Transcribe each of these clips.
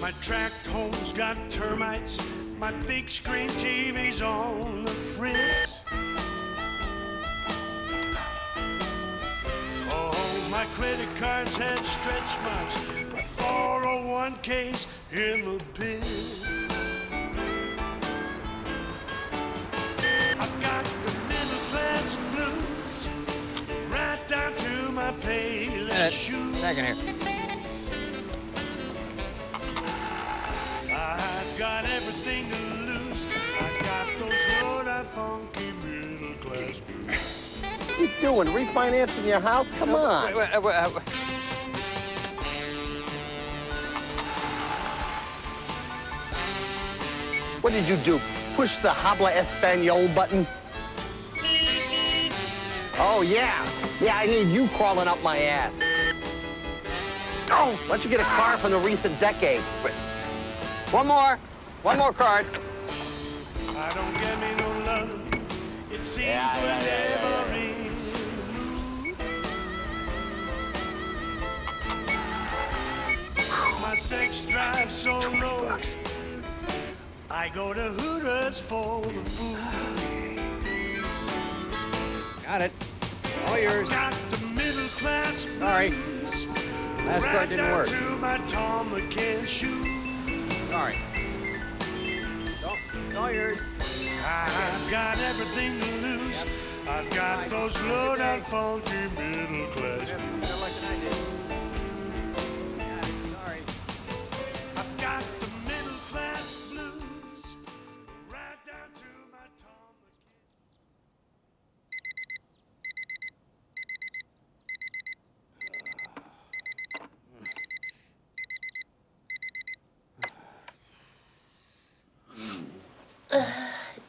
My tract home's got termites. My big screen TV's on the fritz. Oh, my credit cards had stretch marks. My 401k's in the pit. I've got the middle class blues right down to my payless shoes. Second here. I've got everything to lose. I've got those low-down funky middle class blues. What are you doing? Refinancing your house? Come on. What did you do? Push the Habla Espanol button? Oh, yeah. Yeah, I need you crawling up my ass. Oh, why don't you get a car from the recent decade? One more card. I don't get me no love. It seems whenever in the mood. My sex drives so low. I go to Hooters for the food. Got it. All yours. Got the middle class blues. Sorry. Last card didn't work. Right down to my Tom McCann shoes. Sorry. All yours. I've got everything to lose. I've got those low-down funky middle class blues. Sorry. I've got the middle class blues right down to my Tom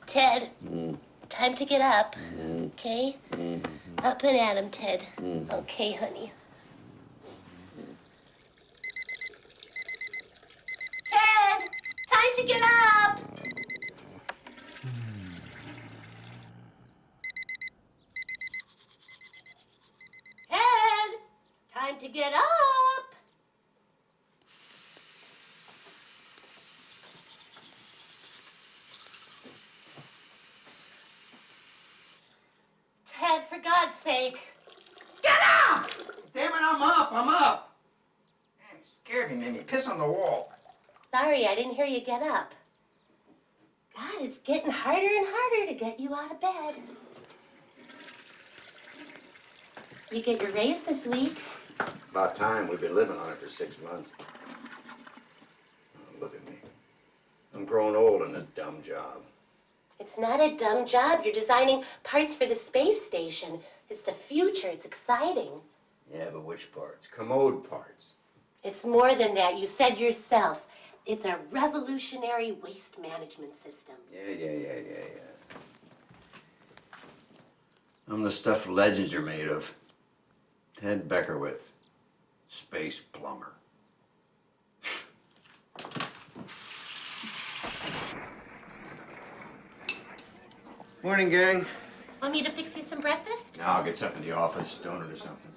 Ted, time to get up, okay? Up and at him, Ted. Okay, honey. Ted, time to get up! Ted, time to get up! Ted, for God's sake, get up! Damn it, I'm up. Damn, you scared me, made me piss on the wall. Sorry, I didn't hear you get up. God, it's getting harder and harder to get you out of bed. You get your raise this week. About time. We've been living on it for 6 months. Oh, look at me. I'm growing old in this dumb job. It's not a dumb job. You're designing parts for the space station. It's the future. It's exciting. Yeah, but which parts? Commode parts. It's more than that. You said yourself. It's a revolutionary waste management system. Yeah. I'm the stuff legends are made of. Ted Beckerwith, space plumber. Morning, gang. Want me to fix you some breakfast? No, I'll get something in the office, donut or something.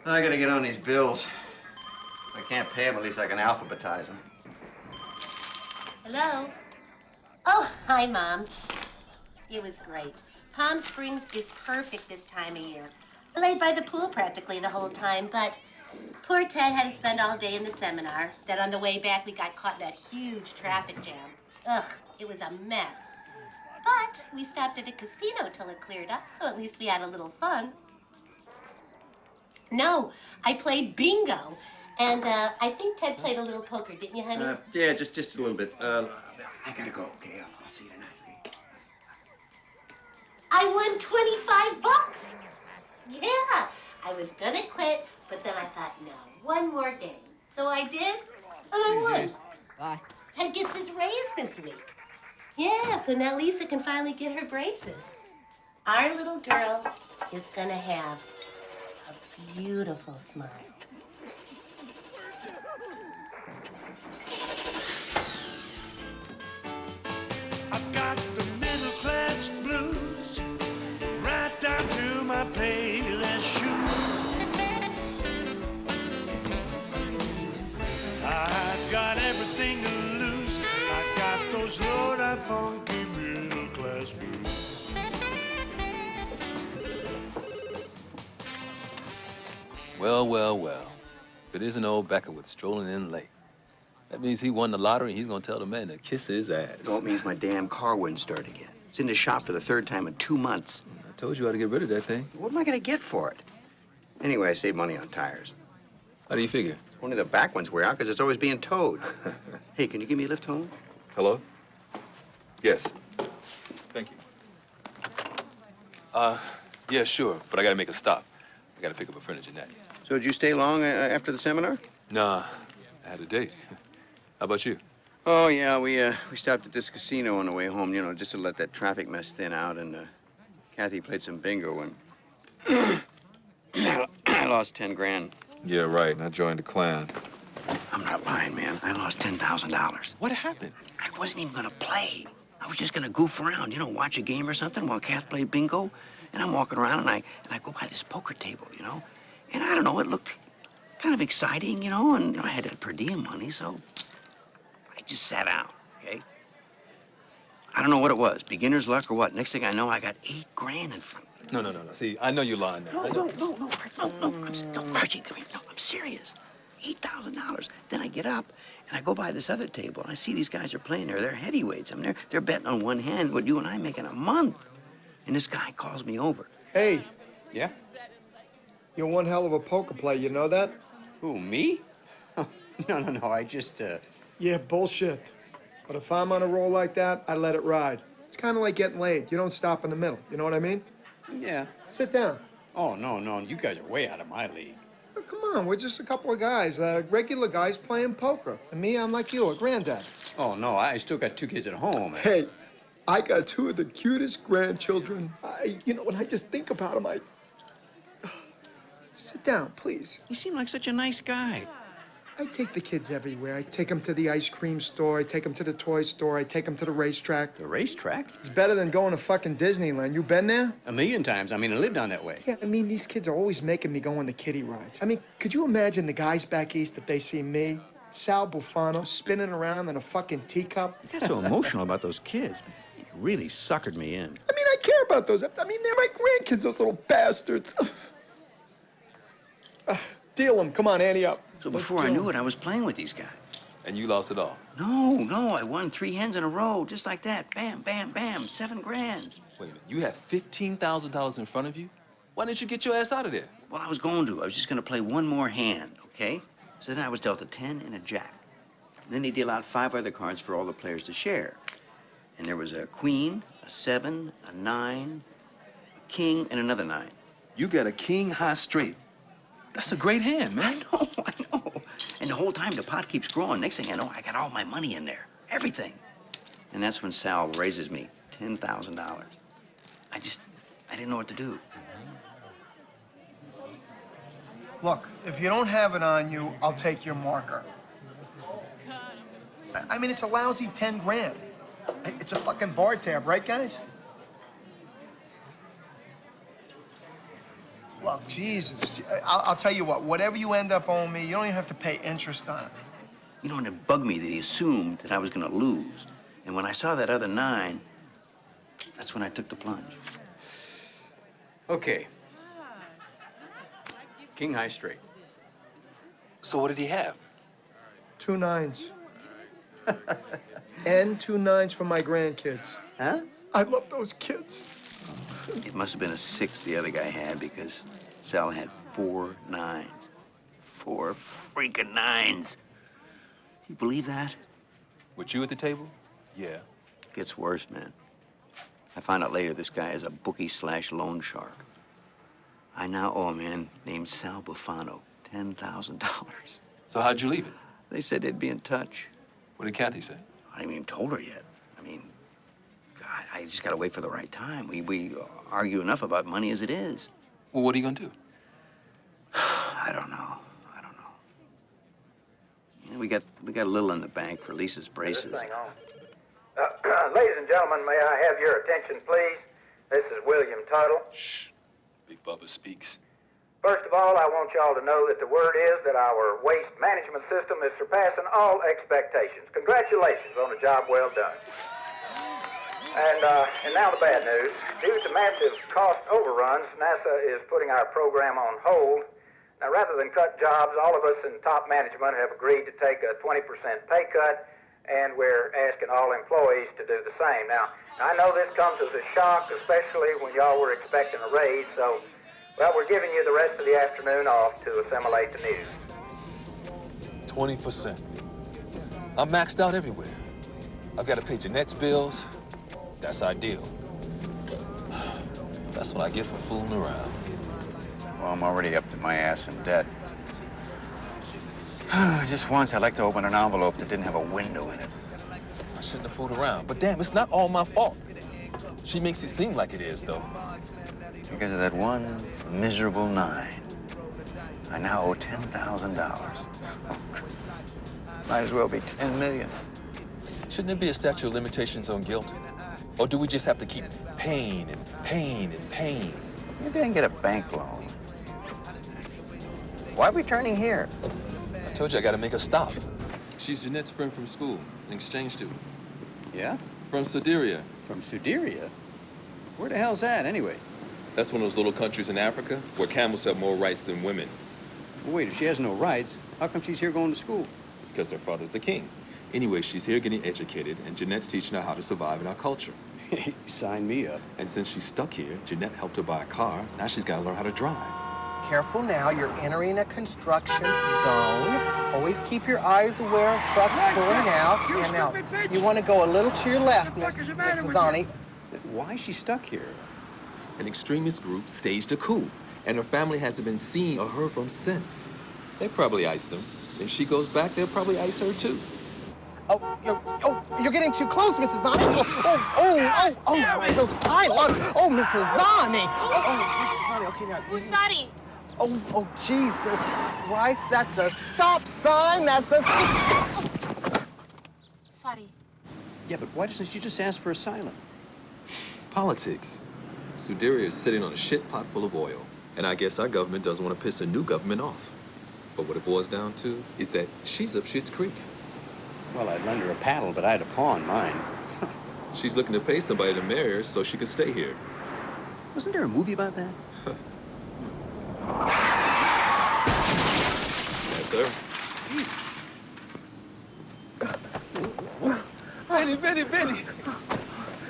I gotta get on these bills. If I can't pay them, at least I can alphabetize them. Hello? Oh, hi, Mom. It was great. Palm Springs is perfect this time of year. I laid by the pool practically the whole time, but poor Ted had to spend all day in the seminar. Then on the way back, we got caught in that huge traffic jam. Ugh, it was a mess. But we stopped at a casino till it cleared up, so at least we had a little fun. No, I played bingo. And I think Ted played a little poker, didn't you, honey? Yeah, just a little bit. I gotta go, okay? I'll see you tonight. I won $25. Yeah, I was gonna quit, but then I thought, no, one more game. So I did, and I won. Bye. Ted gets his raise this week. Yeah, so now Lisa can finally get her braces. Our little girl is gonna have a beautiful smile. I've got the middle class blues right down to my payless shoes. I've got slow that funky middle class blues. Well, well, well. If it isn't old Beckerwood strolling in late. That means he won the lottery and he's gonna tell the man to kiss his ass. No, it means my damn car wouldn't start again. It's in the shop for the third time in 2 months. I told you how to get rid of that thing. What am I gonna get for it? Anyway, I save money on tires. How do you figure? Only the back ones wear out because it's always being towed. Hey, can you give me a lift home? Hello? Yes. Thank you. Yeah, sure, but I gotta make a stop. I gotta pick up a friend of Jeanette's. So did you stay long after the seminar? Nah, I had a date. How about you? Oh, yeah, we stopped at this casino on the way home, you know, just to let that traffic mess thin out, and Kathy played some bingo, and I lost 10 grand. Yeah, right, and I joined the clan. I'm not lying, man. I lost $10,000. What happened? I wasn't even gonna play. I was just gonna goof around, you know, watch a game or something while Kath played bingo. And I'm walking around, and I go by this poker table, you know, and I don't know, it looked kind of exciting, you know, and I had that per diem money, so I just sat down, okay? I don't know what it was, beginner's luck or what. Next thing I know, I got 8 grand in front of me. No. See, I know you're lying now. No, Archie, come here. No, I'm serious. $8,000. Then I get up, and I go by this other table, and I see these guys are playing there. They're heavyweights. I mean, they're betting on one hand what you and I make in a month. And this guy calls me over. Hey, Yeah? you're one hell of a poker player, you know that? Who, me? No, I just, Yeah, bullshit. But if I'm on a roll like that, I let it ride. It's kind of like getting laid. You don't stop in the middle. You know what I mean? Yeah. Sit down. Oh, no, you guys are way out of my league. Oh, come on, we're just a couple of guys, regular guys playing poker. And me, I'm like you, a granddad. Oh, no, I still got 2 kids at home. Hey, I got 2 of the cutest grandchildren. When I just think about them, Sit down, please. You seem like such a nice guy. I take the kids everywhere. I take them to the ice cream store. I take them to the toy store. I take them to the racetrack. The racetrack? It's better than going to fucking Disneyland. You been there? 1,000,000 times. I mean, I lived down that way. Yeah, I mean, these kids are always making me go on the kiddie rides. I mean, could you imagine the guys back east if they see me, Sal Bufano, spinning around in a fucking teacup? You got so emotional about those kids, man. You really suckered me in. I mean, I care about those. I mean, they're my grandkids, those little bastards. Deal them. Come on, ante up. So before I knew it, I was playing with these guys. And you lost it all. No, I won 3 hands in a row, just like that. Bam, bam, bam, 7 grand. Wait a minute, you have $15,000 in front of you? Why didn't you get your ass out of there? Well, I was going to. I was just going to play one more hand, okay? So then I was dealt a 10 and a jack. Then they deal out 5 other cards for all the players to share. And there was a queen, a 7, a 9, a king, and another 9. You got a king high straight. That's a great hand, man. I know. And the whole time, the pot keeps growing. Next thing I know, I got all my money in there. Everything. And that's when Sal raises me $10,000. I didn't know what to do. Look, if you don't have it on you, I'll take your marker. I mean, it's a lousy 10 grand. It's a fucking bar tab, right, guys? Look, Jesus, I'll tell you what, whatever you end up owing me, you don't even have to pay interest on it. You know, and it bugged me that he assumed that I was going to lose. And when I saw that other 9, that's when I took the plunge. Okay. King high straight. So what did he have? 2 9s. And 2 9s for my grandkids. Huh? I love those kids. It must have been a 6 the other guy had because Sal had 4 9s. 4 freaking 9s. You believe that? With you at the table? Yeah. Gets worse, man. I found out later this guy is a bookie/loan shark. I now owe a man named Sal Bufano $10,000. So how'd you leave it? They said they'd be in touch. What did Kathy say? I haven't even told her yet. I mean, God, I just gotta wait for the right time. We argue enough about money as it is. Well, what are you gonna do? I don't know. Yeah, we got a little in the bank for Lisa's braces. Ladies and gentlemen, may I have your attention, please? This is William Tuttle. Shh. Big Bubba speaks. First of all, I want y'all to know that the word is that our waste management system is surpassing all expectations. Congratulations on a job well done. And now the bad news. Due to massive cost overruns, NASA is putting our program on hold. Now, rather than cut jobs, all of us in top management have agreed to take a 20% pay cut, and we're asking all employees to do the same. Now, I know this comes as a shock, especially when y'all were expecting a raise, so, well, we're giving you the rest of the afternoon off to assimilate the news. 20%. I'm maxed out everywhere. I've got to pay Jeanette's bills. That's ideal. That's what I get for fooling around. Well, I'm already up to my ass in debt. Just once, I'd like to open an envelope that didn't have a window in it. I shouldn't have fooled around. But damn, it's not all my fault. She makes it seem like it is, though. Because of that one miserable 9. I now owe $10,000. Might as well be 10 million. Shouldn't there be a statute of limitations on guilt? Or do we just have to keep paying and paying and paying? Maybe I can get a bank loan. Why are we turning here? I told you I gotta make a stop. She's Jeanette's friend from school, an exchange student. Yeah? From Sudiria. From Sudiria? Where the hell's that, anyway? That's one of those little countries in Africa where camels have more rights than women. Well, wait, if she has no rights, how come she's here going to school? Because her father's the king. Anyway, she's here getting educated, and Jeanette's teaching her how to survive in our culture. Sign me up. And since she's stuck here, Jeanette helped her buy a car. Now she's got to learn how to drive. Careful now, you're entering a construction zone. Always keep your eyes aware of trucks pulling out. And now, you want to go a little to your left, Mrs. Ani. Why is she stuck here? An extremist group staged a coup, and her family hasn't been seen or heard from since. They probably iced them. If she goes back, they'll probably ice her too. You're getting too close, Mrs. Ani. My, those pylons. Oh, Mrs. Ani. Mrs. Ani, okay, now. Usari. Oh, Jesus Christ, that's a stop sign, that's a... Sorry. Yeah, but why doesn't she just ask for asylum? Politics. Sudiria is sitting on a shit pot full of oil, and I guess our government doesn't want to piss a new government off. But what it boils down to is that she's up Schitt's Creek. Well, I'd lend her a paddle, but I'd pawn mine. She's looking to pay somebody to marry her so she can stay here. Wasn't there a movie about that? That's her. Benny.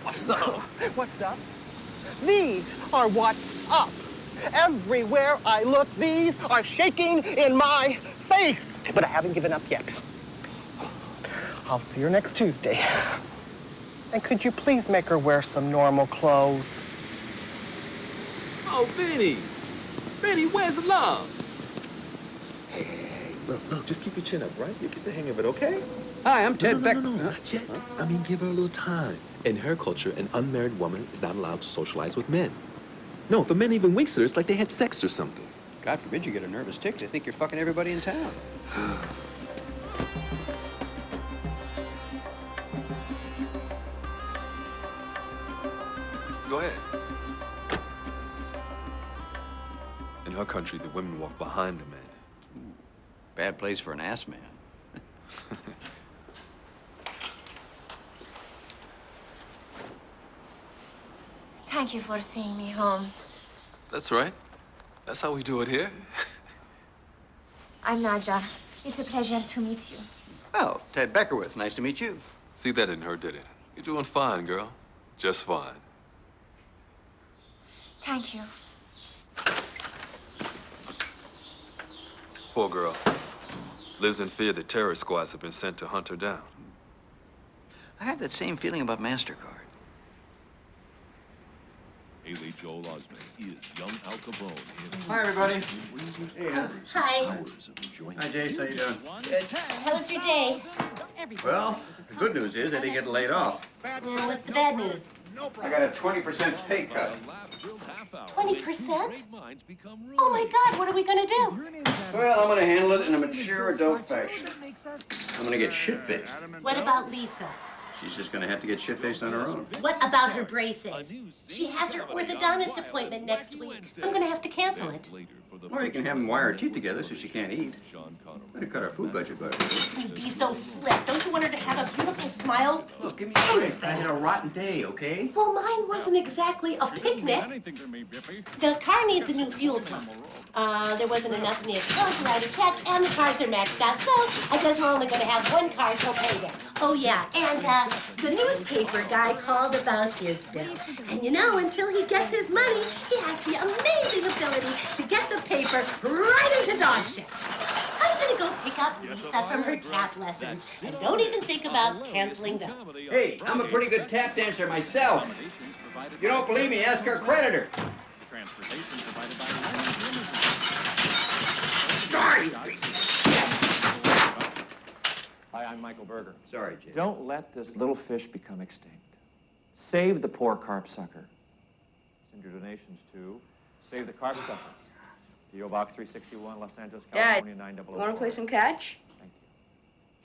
What's up? What's up? These are what's up. Everywhere I look, these are shaking in my face. But I haven't given up yet. I'll see her next Tuesday. And could you please make her wear some normal clothes? Oh, Benny! Benny, where's the love? Hey, look, just keep your chin up, right? You get the hang of it, okay? Hi, I'm Ted Beck. No, not yet. I mean, give her a little time. In her culture, an unmarried woman is not allowed to socialize with men. No, if a man even winks at her, it's like they had sex or something. God forbid you get a nervous tick. They think you're fucking everybody in town. Go ahead. In her country, the women walk behind the men. Bad place for an ass man. Thank you for seeing me home. That's right. That's how we do it here. I'm Nadja. It's a pleasure to meet you. Well, Ted Beckerwith, nice to meet you. See, that didn't hurt, did it? You're doing fine, girl. Just fine. Thank you. Poor girl. Lives in fear that terrorist squads have been sent to hunt her down. I have that same feeling about MasterCard. Haley Joel Osment is young Al Capone. Hi, everybody. Hi. Hi, Jace. How you doing? Good. How was your day? Well, the good news is I didn't get laid off. What's the bad news? I got a 20% pay cut. 20%? Oh my God, what are we gonna do? Well, I'm gonna handle it in a mature adult fashion. I'm gonna get shit-faced. What about Lisa? She's just gonna have to get shit-faced on her own. What about her braces? She has her orthodontist appointment next week. I'm gonna have to cancel it. Or you can have them wire her teeth together so she can't eat. Better cut our food budget by You'd be so slick. Don't you want her to have a beautiful smile? Look, give me a break. I had a rotten day, okay? Well, mine wasn't exactly a picnic. The car needs a new fuel pump. There wasn't enough in the account to write a check, and the cars are maxed out, so I guess we're only going to have one car till payday. Oh, yeah, and the newspaper guy called about his bill. And you know, until he gets his money, he has the amazing ability to get the paper right into dog shit. I'm going to go pick up Lisa from her tap lessons, and don't even think about canceling those. Hey, I'm a pretty good tap dancer myself. You don't believe me? Ask our creditor. Hi, I'm Michael Berger. Sorry, Jay. Don't let this little fish become extinct. Save the poor carp sucker. Send your donations to Save the Carp Sucker. P.O. Box 361, Los Angeles, California, 900. Want to play some catch?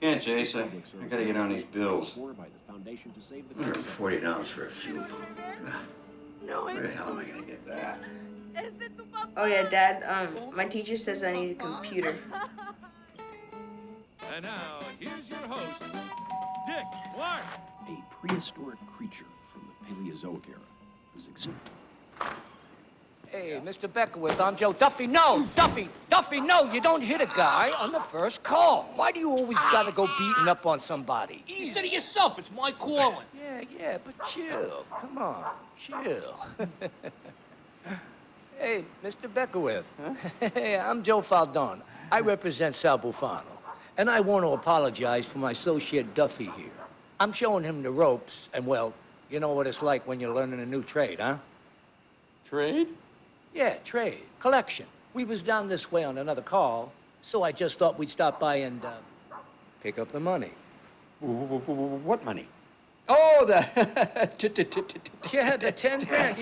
Can't, Jace. I gotta get on these bills. $40 for a fuel pump. Where the hell am I gonna get that? Oh yeah, Dad. My teacher says I need a computer. And now, here's your host, Dick Clark. A prehistoric creature from the Paleozoic era whose Hey, Mr. Beckwith, I'm Joe. Duffy, no! Duffy, no! You don't hit a guy on the first call. Why do you always gotta go beating up on somebody? You said it yourself. It's my calling. Yeah, but chill. Come on, chill. Hey, Mr. Beckwith. Hey, I'm Joe Faldon. I represent Sal Bufano. And I want to apologize for my associate Duffy here. I'm showing him the ropes, and well, you know what it's like when you're learning a new trade, huh? Trade? Yeah, trade. Collection. We was down this way on another call, so I just thought we'd stop by and, pick up the money. What money? Oh, the... Yeah, the 10 grand.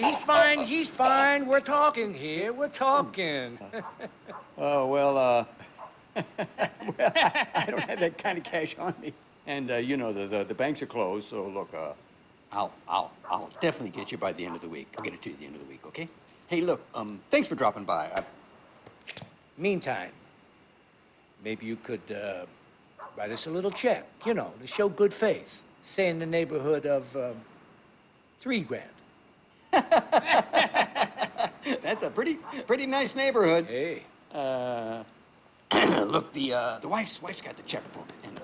He's fine. We're talking here. We're talking. Oh, well, I don't have that kind of cash on me. And, you know, the banks are closed, so look, I'll definitely get you by the end of the week. I'll get it to you at the end of the week, okay? Hey, look, thanks for dropping by. Meantime, maybe you could, write us a little check, you know, to show good faith. Say in the neighborhood of, $3 grand. That's a pretty nice neighborhood. Hey. Look, the wife's got the checkbook, and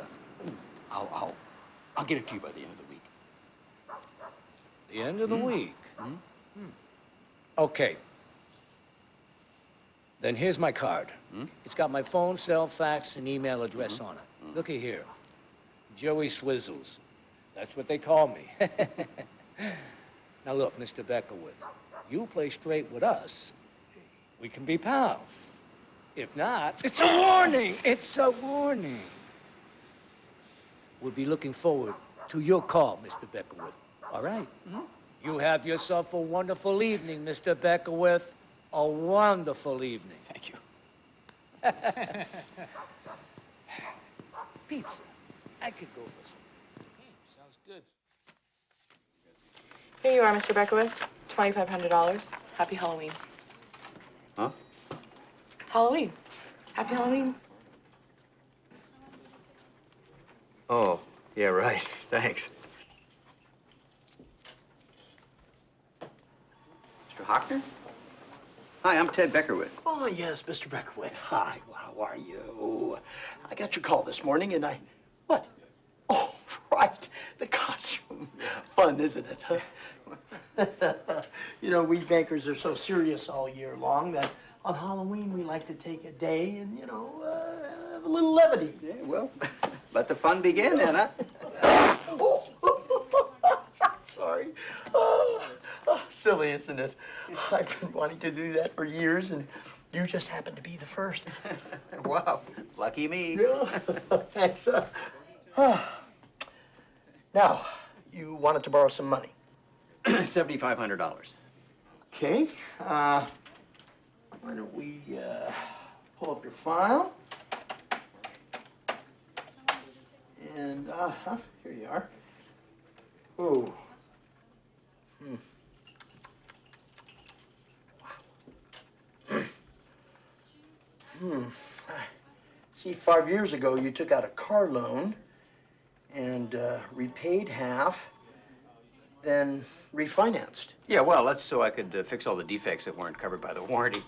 I'll get it to you by the end of the week. The end of the week? Okay. Then here's my card. It's got my phone, cell, fax, and email address on it. Looky here. Joey Swizzles. That's what they call me. Now look, Mr. Beckwith, you play straight with us, we can be pals. If not, it's a warning! It's a warning. We'll be looking forward to your call, Mr. Beckwith. All right? You have yourself a wonderful evening, Mr. Beckwith. A wonderful evening. Thank you. Pizza. I could go for some. Sounds good. Here you are, Mr. Beckwith. $2,500. Happy Halloween. Huh? It's Halloween. Happy Halloween. Oh, yeah, right. Thanks. Mr. Hockner? Hi, I'm Ted Beckerwood. Oh, yes, Mr. Beckwith. Hi, how are you? I got your call this morning, and what? Oh, right, the costume. Fun, isn't it, huh? You know, we bankers are so serious all year long that on Halloween we like to take a day and, you know, have a little levity. Yeah, well, let the fun begin then, huh? Sorry. Silly, isn't it? I've been wanting to do that for years, and you just happen to be the first. Wow, lucky me. Yeah, thanks. Now, you wanted to borrow some money. $7,500. Okay. Why don't we pull up your file? And, here you are. Ooh. 5 years ago, you took out a car loan and repaid half, then refinanced. Yeah, well, that's so I could fix all the defects that weren't covered by the warranty.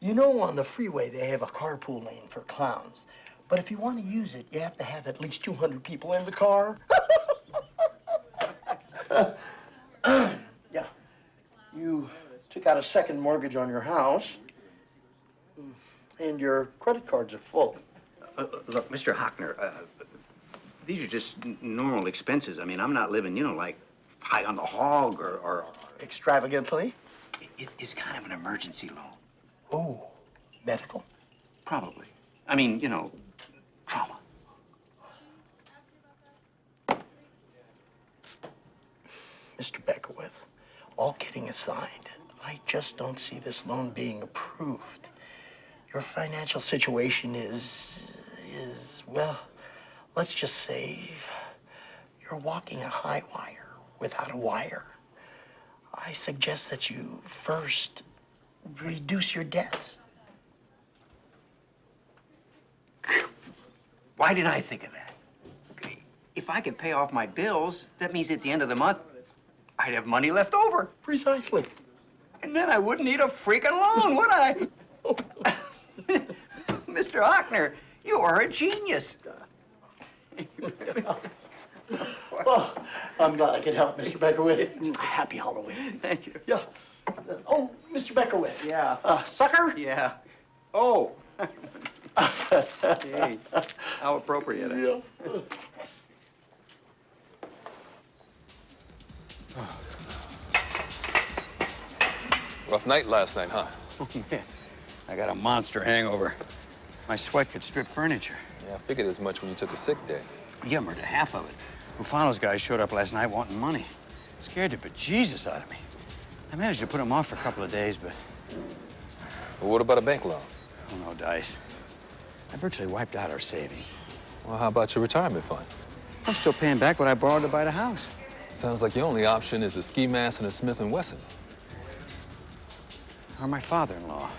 You know, on the freeway, they have a carpool lane for clowns. But if you want to use it, you have to have at least 200 people in the car. Yeah. You took out a second mortgage on your house, and your credit cards are full. Look, Mr. Hockner, these are just normal expenses. I mean, I'm not living, you know, like high on the hog or extravagantly. It's kind of an emergency loan. Oh, medical? Probably. I mean, you know, trauma. Mr. Beckwith, all kidding aside, I just don't see this loan being approved. Your financial situation is, well, let's just say you're walking a high wire without a wire. I suggest that you first reduce your debts. Why didn't I think of that? Okay, if I could pay off my bills, that means at the end of the month, I'd have money left over. Precisely. And then I wouldn't need a freaking loan, would I? Mr. Hockner, you are a genius. Well, I'm glad I could help, Mr. Beckwith. Happy Halloween. Thank you. Yeah. Oh, Mr. Beckwith. Yeah. Sucker? Yeah. Oh. Hey, how appropriate. Yeah. Rough night last night, huh? Oh, man. I got a monster hangover. My sweat could strip furniture. Yeah, I figured as much when you took a sick day. Yeah, murdered half of it. Rufano's guys showed up last night wanting money. Scared the bejesus out of me. I managed to put them off for a couple of days, but... Well, what about a bank loan? Oh, no dice. I virtually wiped out our savings. Well, how about your retirement fund? I'm still paying back what I borrowed to buy the house. Sounds like your only option is a ski mask and a Smith & Wesson. Or my father-in-law.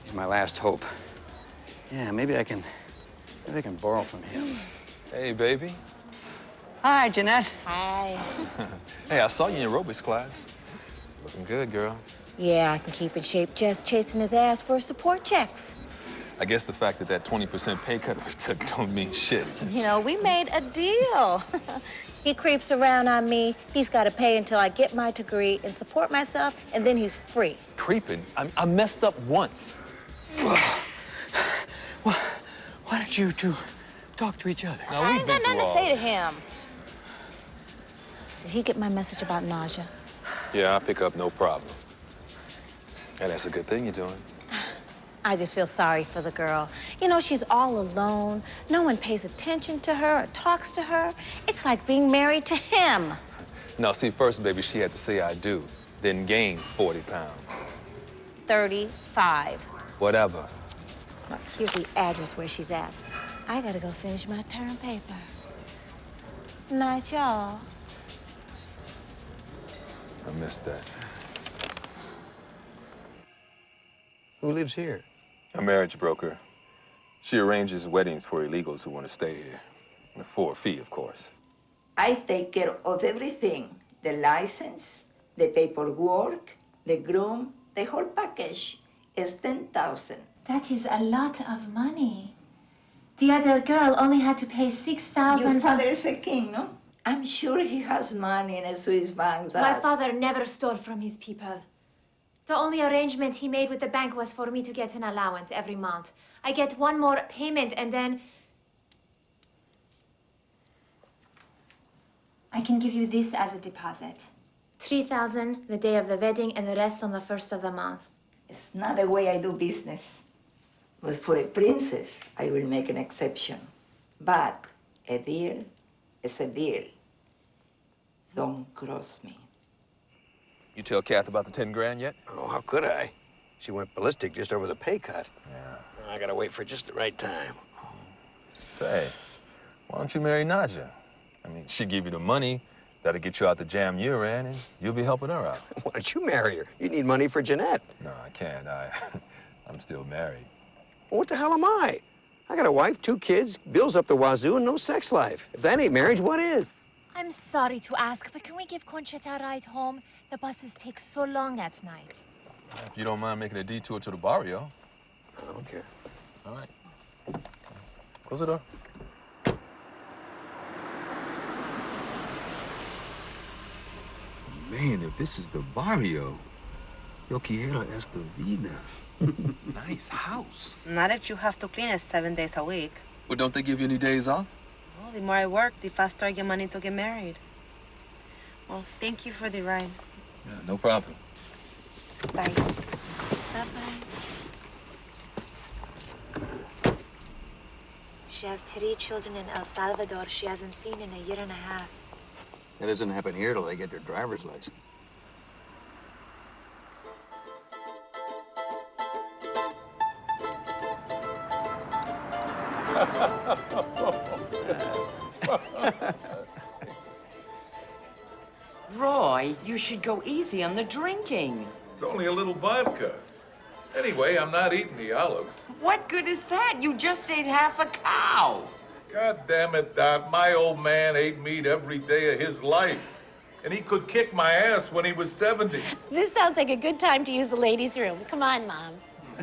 He's my last hope. Yeah, maybe I can borrow from him. Hey, baby. Hi, Jeanette. Hi. Hey, I saw you in aerobics class. Looking good, girl. Yeah, I can keep in shape just chasing his ass for support checks. I guess the fact that 20% pay cut we took don't mean shit. You know, we made a deal. He creeps around on me. He's got to pay until I get my degree and support myself, and then he's free. Creeping? I messed up once. Why don't you two talk to each other? No, I we've ain't been got nothing through to all say to this. him. Did he get my message about nausea? Yeah, I pick up no problem. And that's a good thing you're doing. I just feel sorry for the girl. You know, she's all alone. No one pays attention to her or talks to her. It's like being married to him. No, see, first, baby, she had to say I do, then gain 40 pounds. 35. Whatever. Look, here's the address where she's at. I gotta go finish my term paper. Night, y'all. I missed that. Who lives here? A marriage broker. She arranges weddings for illegals who want to stay here. For a fee, of course. I take care of everything. The license, the paperwork, the groom, the whole package is 10,000. That is a lot of money. The other girl only had to pay 6,000. Your father is a king, no? I'm sure he has money in a Swiss bank. My father never stole from his people. The only arrangement he made with the bank was for me to get an allowance every month. I get one more payment and then... I can give you this as a deposit. 3,000 the day of the wedding and the rest on the first of the month. It's not the way I do business. But for a princess, I will make an exception. But a deal is a deal. Don't cross me. You tell Kath about the 10 grand yet? Oh, how could I? She went ballistic just over the pay cut. Yeah. I gotta wait for just the right time. Say, why don't you marry Nadja? I mean, she'd give you the money, that'll get you out the jam you're in, and you'll be helping her out. Why don't you marry her? You need money for Jeanette. No, I can't. I'm still married. Well, what the hell am I? I got a wife, 2 kids, bills up the wazoo, and no sex life. If that ain't marriage, what is? I'm sorry to ask, but can we give Conchetta a ride home? The buses take so long at night. If you don't mind making a detour to the barrio. I don't care. All right. Close the door. Man, if this is the barrio, yo quiero esta vida. Nice house. Not if you have to clean it 7 days a week. Well, don't they give you any days off? Well, the more I work, the faster I get money to get married. Well, thank you for the ride. Yeah, no problem. Bye. Bye-bye. She has 3 children in El Salvador she hasn't seen in a year and a half. That doesn't happen here till they get their driver's license. Roy, you should go easy on the drinking. It's only a little vodka. Anyway, I'm not eating the olives. What good is that? You just ate half a cow. God damn it, Dot. My old man ate meat every day of his life. And he could kick my ass when he was 70. This sounds like a good time to use the ladies' room. Come on, Mom.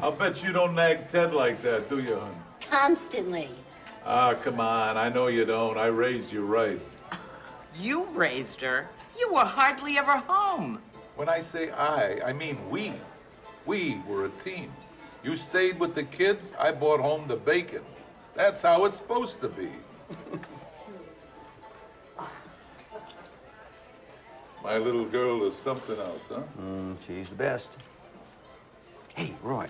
I'll bet you don't nag Ted like that, do you, hon? Constantly. Ah, come on. I know you don't. I raised you right. You raised her. You were hardly ever home. When I say I mean we. We were a team. You stayed with the kids, I brought home the bacon. That's how it's supposed to be. My little girl is something else, huh? She's the best. Hey, Roy.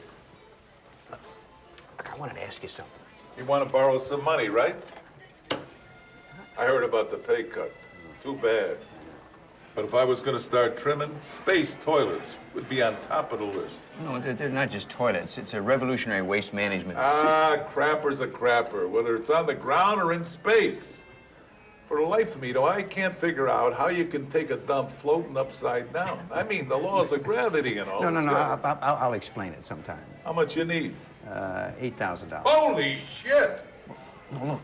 Look, I wanted to ask you something. You want to borrow some money, right? I heard about the pay cut. Too bad. But if I was going to start trimming, space toilets would be on top of the list. No, they're not just toilets. It's a revolutionary waste management system. Ah, crapper's a crapper, whether it's on the ground or in space. For the life of me, though, I can't figure out how you can take a dump floating upside down. I mean, the laws of gravity and all. No, I'll explain it sometime. How much you need? $8,000. Holy shit! No, look.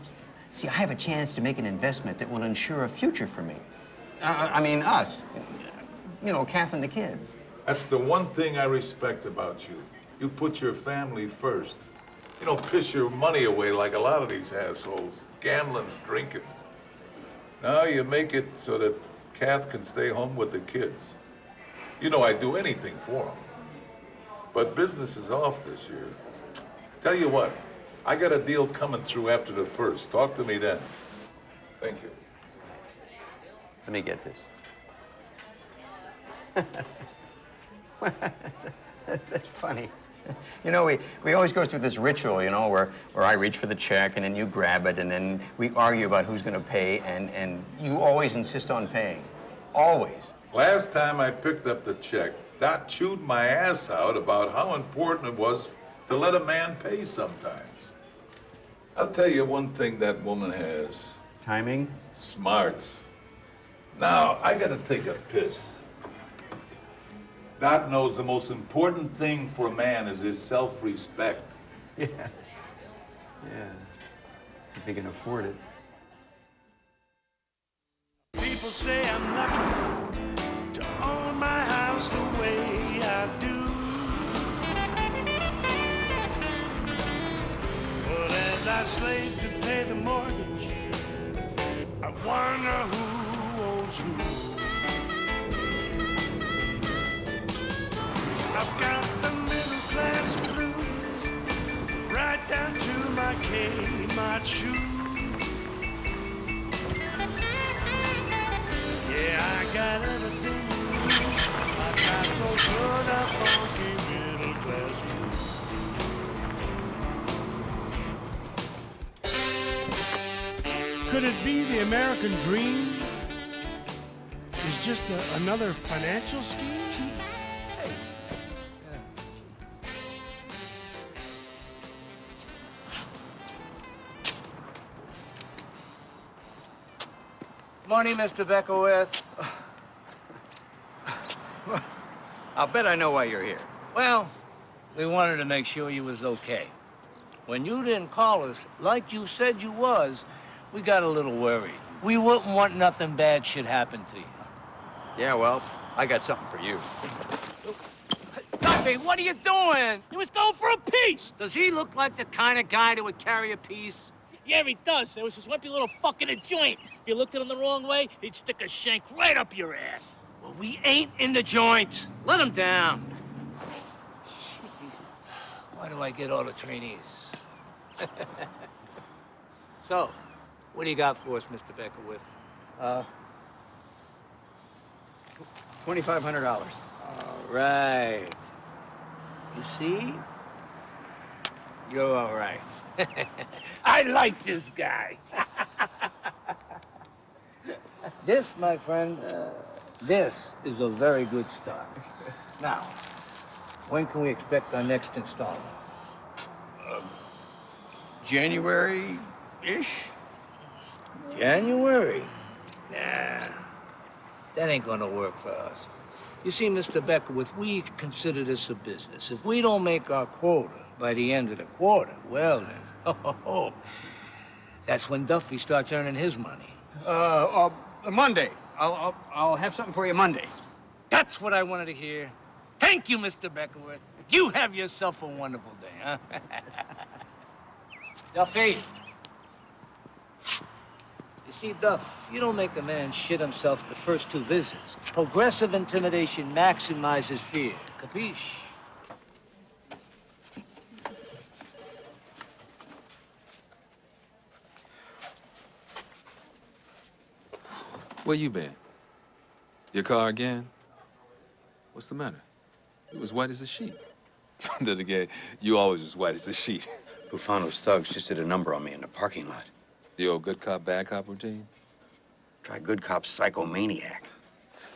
See, I have a chance to make an investment that will ensure a future for me. I mean, us. You know, Kath and the kids. That's the one thing I respect about you. You put your family first. You don't piss your money away like a lot of these assholes, gambling, drinking. Now you make it so that Kath can stay home with the kids. You know I'd do anything for them. But business is off this year. Tell you what, I got a deal coming through after the first. Talk to me then. Thank you. Let me get this. That's funny. You know, we always go through this ritual, you know, where I reach for the check and then you grab it and then we argue about who's going to pay and you always insist on paying. Always. Last time I picked up the check, Dot chewed my ass out about how important it was to let a man pay sometimes. I'll tell you one thing that woman has. Timing? Smarts. Now, I gotta take a piss. Dot knows the most important thing for a man is his self-respect. Yeah. If he can afford it. People say I'm lucky to own my house the way I do. But as I slave to pay the mortgage, I wonder who owns who. I've got the middle class blues right down to my Kmart shoes. Yeah, I got everything you need. I got those good up funky middle class blues. Could it be the American dream is just another financial scheme? Morning, Mr. Beckerworth. I'll bet I know why you're here. Well, we wanted to make sure you was okay. When you didn't call us like you said you was, we got a little worried. We wouldn't want nothing bad should happen to you. Yeah, well, I got something for you. Duffy, what are you doing? He was going for a piece. Does he look like the kind of guy that would carry a piece? Yeah, he does. There was this wimpy little fuck in a joint. If you looked at him the wrong way, he'd stick a shank right up your ass. Well, we ain't in the joint. Let him down. Why do I get all the trainees? So, what do you got for us, Mr. Beckerworth? $2,500. All right. You see? You're all right. I like this guy. This, my friend, this is a very good start. Now, when can we expect our next installment? January-ish? January? Nah, that ain't gonna work for us. You see, Mr. Beckerworth, we consider this a business. If we don't make our quota by the end of the quarter, well then, that's when Duffy starts earning his money. Monday. I'll have something for you Monday. That's what I wanted to hear. Thank you, Mr. Beckerworth. You have yourself a wonderful day, huh? Duffy. You see, Duff, you don't make a man shit himself the first 2 visits. Progressive intimidation maximizes fear. Capiche? Where you been? Your car again? What's the matter? You as white as a sheet. Then again, you always as white as a sheet. Bufano's thugs just did a number on me in the parking lot. The old good cop, bad cop routine? Try good cop psychomaniac.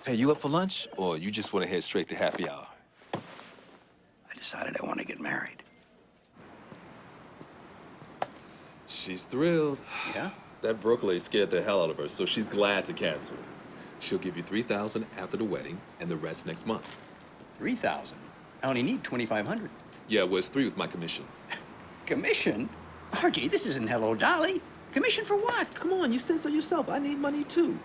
Hey, you up for lunch, or you just want to head straight to happy hour? I decided I want to get married. She's thrilled. Yeah? That broker lady scared the hell out of her, so she's glad to cancel. She'll give you $3,000 after the wedding, and the rest next month. $3,000? I only need $2,500. Yeah, well, it's 3 with my commission. Commission? RJ, this isn't Hello Dolly. Commission for what? Come on, you said so yourself. I need money, too.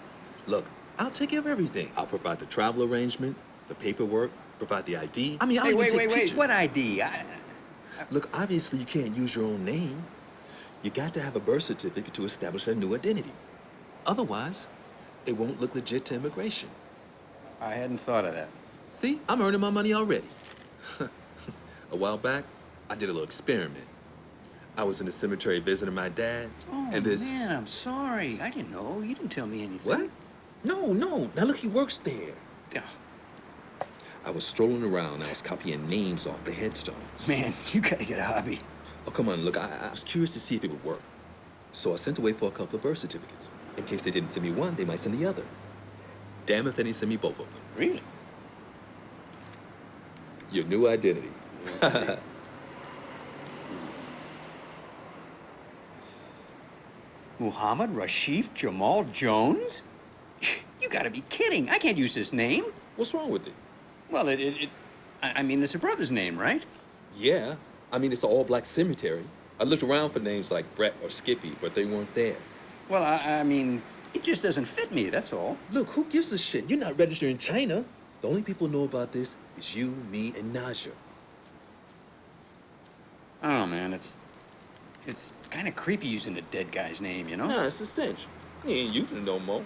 Look, I'll take care of everything. I'll provide the travel arrangement, the paperwork, provide the ID. I mean, I'll even take pictures. What ID? Look, obviously you can't use your own name. You got to have a birth certificate to establish a new identity. Otherwise, it won't look legit to immigration. I hadn't thought of that. See, I'm earning my money already. A while back, I did a little experiment. I was in the cemetery visiting my dad, and this... man, I'm sorry. I didn't know. You didn't tell me anything. What? No. Now look, he works there. I was strolling around. I was copying names off the headstones. Man, you gotta get a hobby. Oh, come on, look, I was curious to see if it would work. So I sent away for a couple of birth certificates. In case they didn't send me one, they might send the other. Damn if they didn't send me both of them. Really? Your new identity. Muhammad Rashif Jamal Jones? You gotta be kidding. I can't use this name. What's wrong with it? Well, I mean, it's a brother's name, right? Yeah. I mean, it's an all-black cemetery. I looked around for names like Brett or Skippy, but they weren't there. Well, I mean, it just doesn't fit me, that's all. Look, who gives a shit? You're not registered in China. The only people who know about this is you, me, and Naja. I don't know, man. It's kind of creepy using a dead guy's name, you know? Nah, it's a cinch. You ain't using it no more.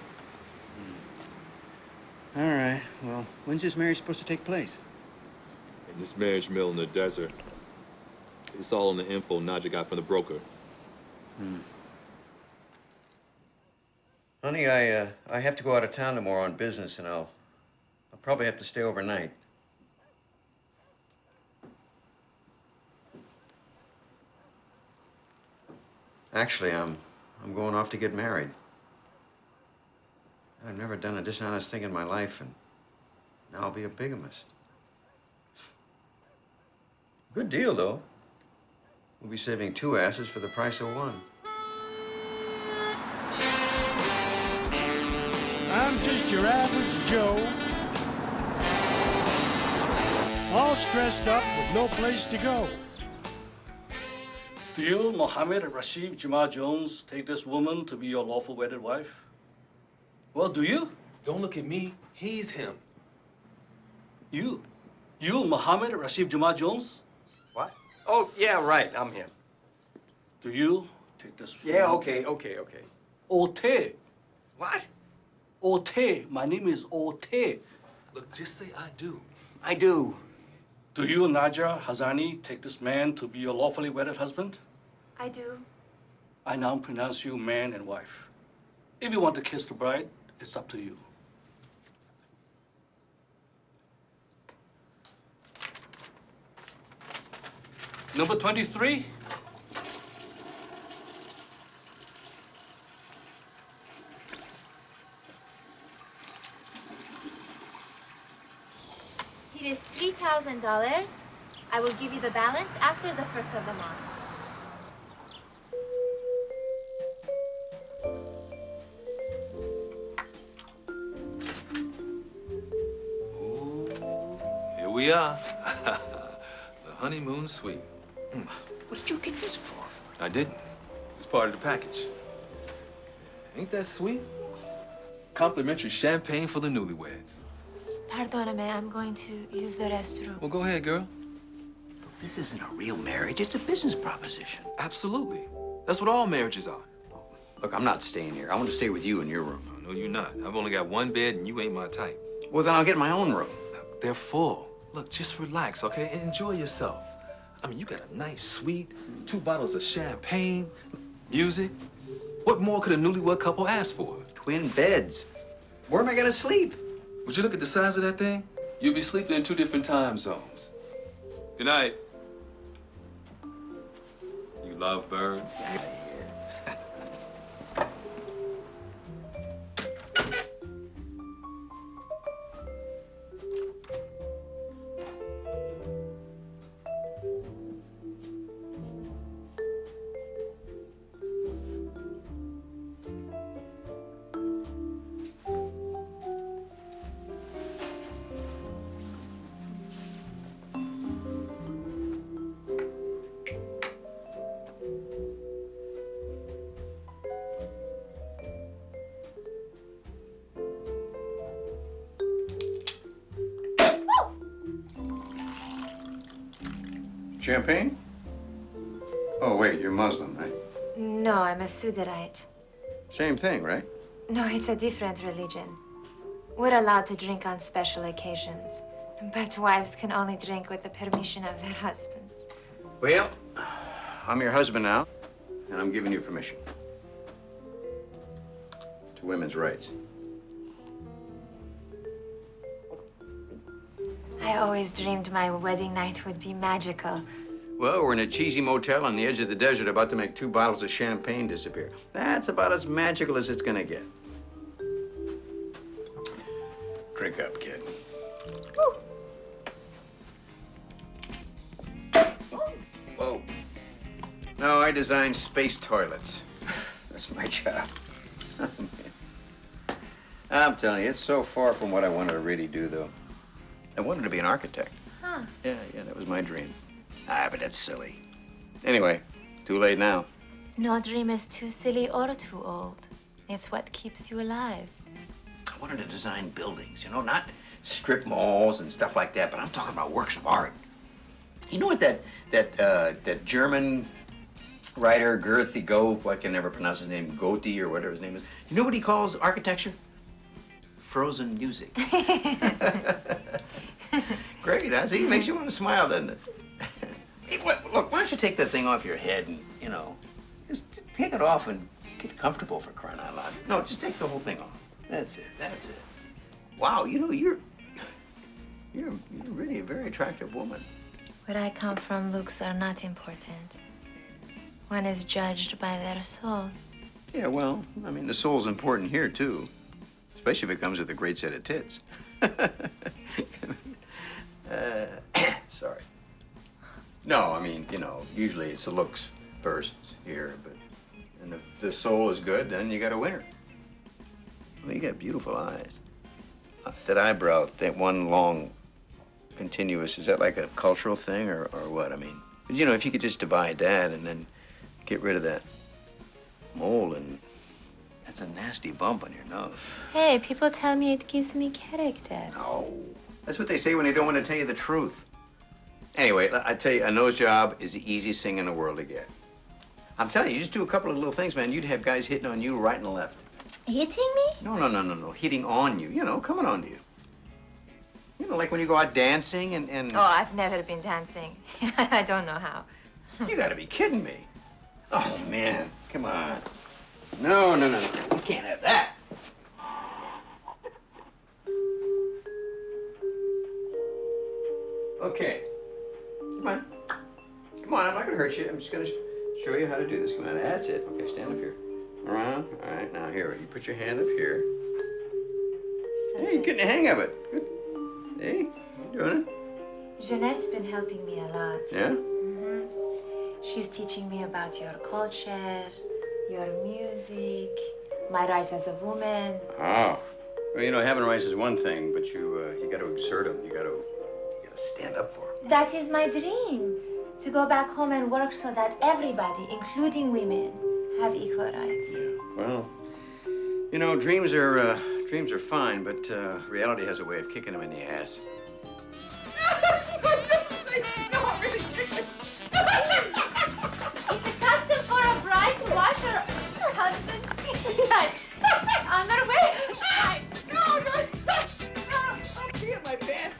All right. Well, when's this marriage supposed to take place? In this marriage mill in the desert. It's all in the info Naja got from the broker. Honey, I have to go out of town tomorrow on business, and I'll probably have to stay overnight. Actually, I'm going off to get married. I've never done a dishonest thing in my life, and now I'll be a bigamist. Good deal, though. We'll be saving 2 asses for the price of 1. I'm just your average Joe, all stressed up with no place to go. Do you, Mohammed Rashid Jamal Jones, take this woman to be your lawful wedded wife? Well, do you? Don't look at me. He's him. You, Mohammed Rashid Jamal Jones? What? Oh, yeah, right. I'm him. Do you take this Yeah, woman? okay. Ote. What? Ote. My name is Ote. Look, just say I do. I do. Do you, Naja Hazani, take this man to be your lawfully wedded husband? I do. I now pronounce you man and wife. If you want to kiss the bride, it's up to you. Number 23. It is $3,000. I will give you the balance after the first of the month. Here we are. The honeymoon suite. What did you get this for? I didn't. It's part of the package. Ain't that sweet? Complimentary champagne for the newlyweds. Perdóname, I'm going to use the restroom. Well, go ahead, girl. This isn't a real marriage. It's a business proposition. Absolutely. That's what all marriages are. Look, I'm not staying here. I want to stay with you in your room. No, you're not. I've only got one bed, and you ain't my type. Well, then I'll get my own room. They're full. Look, just relax, okay? And enjoy yourself. I mean, you got a nice suite, 2 bottles of champagne, music. What more could a newlywed couple ask for? Twin beds. Where am I gonna sleep? Would you look at the size of that thing? You'll be sleeping in 2 different time zones. Good night. You love birds? Champagne? Oh, wait, you're Muslim, right? No, I'm a Sudarite. Same thing, right? No, it's a different religion. We're allowed to drink on special occasions, but wives can only drink with the permission of their husbands. Well, I'm your husband now, and I'm giving you permission to women's rights. I always dreamed my wedding night would be magical. Well, we're in a cheesy motel on the edge of the desert about to make 2 bottles of champagne disappear. That's about as magical as it's gonna get. Drink up, kid. Whoa. No, I designed space toilets. That's my job. I'm telling you, it's so far from what I wanted to really do, though. I wanted to be an architect. Huh. Yeah, that was my dream. But that's silly. Anyway, too late now. No dream is too silly or too old. It's what keeps you alive. I wanted to design buildings, you know, not strip malls and stuff like that, but I'm talking about works of art. You know what that German writer, Goethe, I can never pronounce his name, Goethe or whatever his name is. You know what he calls architecture? Frozen music. Great, huh? See, it makes you want to smile, doesn't it? Hey, look, why don't you take that thing off your head and, you know, just take it off and get comfortable, for crying out loud. No, just take the whole thing off. That's it. Wow, you know, you're really a very attractive woman. Where I come from, looks are not important. One is judged by their soul. Yeah, well, I mean, the soul's important here, too. Especially if it comes with a great set of tits. Sorry. No, I mean, you know, usually it's the looks first here, but and if the soul is good, then you got a winner. Well, you got beautiful eyes. That eyebrow, that one long, continuous, is that like a cultural thing or what? I mean, you know, if you could just divide that and then Get rid of that mole, and that's a nasty bump on your nose. Hey, people tell me it gives me character. No. That's what they say when they don't want to tell you the truth. Anyway, I tell you, a nose job is the easiest thing in the world to get. I'm telling you, you just do a couple of little things, man. You'd have guys hitting on you right and left. Hitting me? No. Hitting on you. You know, coming on to you. You know, like when you go out dancing and... Oh, I've never been dancing. I don't know how. You gotta be kidding me. Oh, man. Come on. No. You can't have that. Okay. Come on. Come on, I'm not gonna hurt you. I'm just gonna show you how to do this. Come on, that's it. Okay, stand up here. Around. All right, now here. You put your hand up here. Hey, you're getting the hang of it. Good. Hey, you're doing it. Jeanette's been helping me a lot. Yeah? She's teaching me about your culture, your music, my rights as a woman. Oh. Well, you know, having rights is one thing, but you got to exert them. You got to stand up for them. That is my dream, to go back home and work so that everybody, including women, have equal rights. Yeah. Well, you know, dreams are fine, but reality has a way of kicking them in the ass. It's a custom for a bride to wash her husband's feet. On their way. I'll pee in my pants.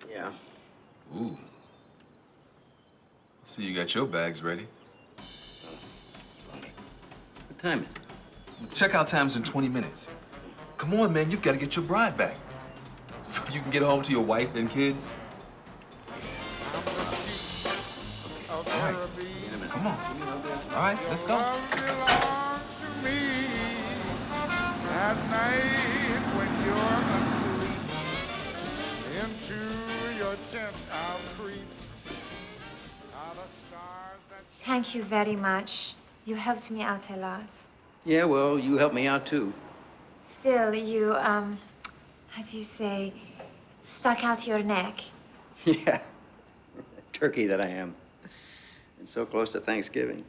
Yeah. Ooh. See, you got your bags ready. What time is it? Checkout time's in 20 minutes. Come on, man, you've got to get your bride back. So you can get home to your wife and kids. All right. Come on. All right, let's go. At night when you're asleep, into your tent I'll creep. Are the stars that Thank you very much. You helped me out a lot. Yeah, well, you helped me out, too. Still, you, how do you say, stuck out your neck. Yeah. Turkey that I am. And so close to Thanksgiving.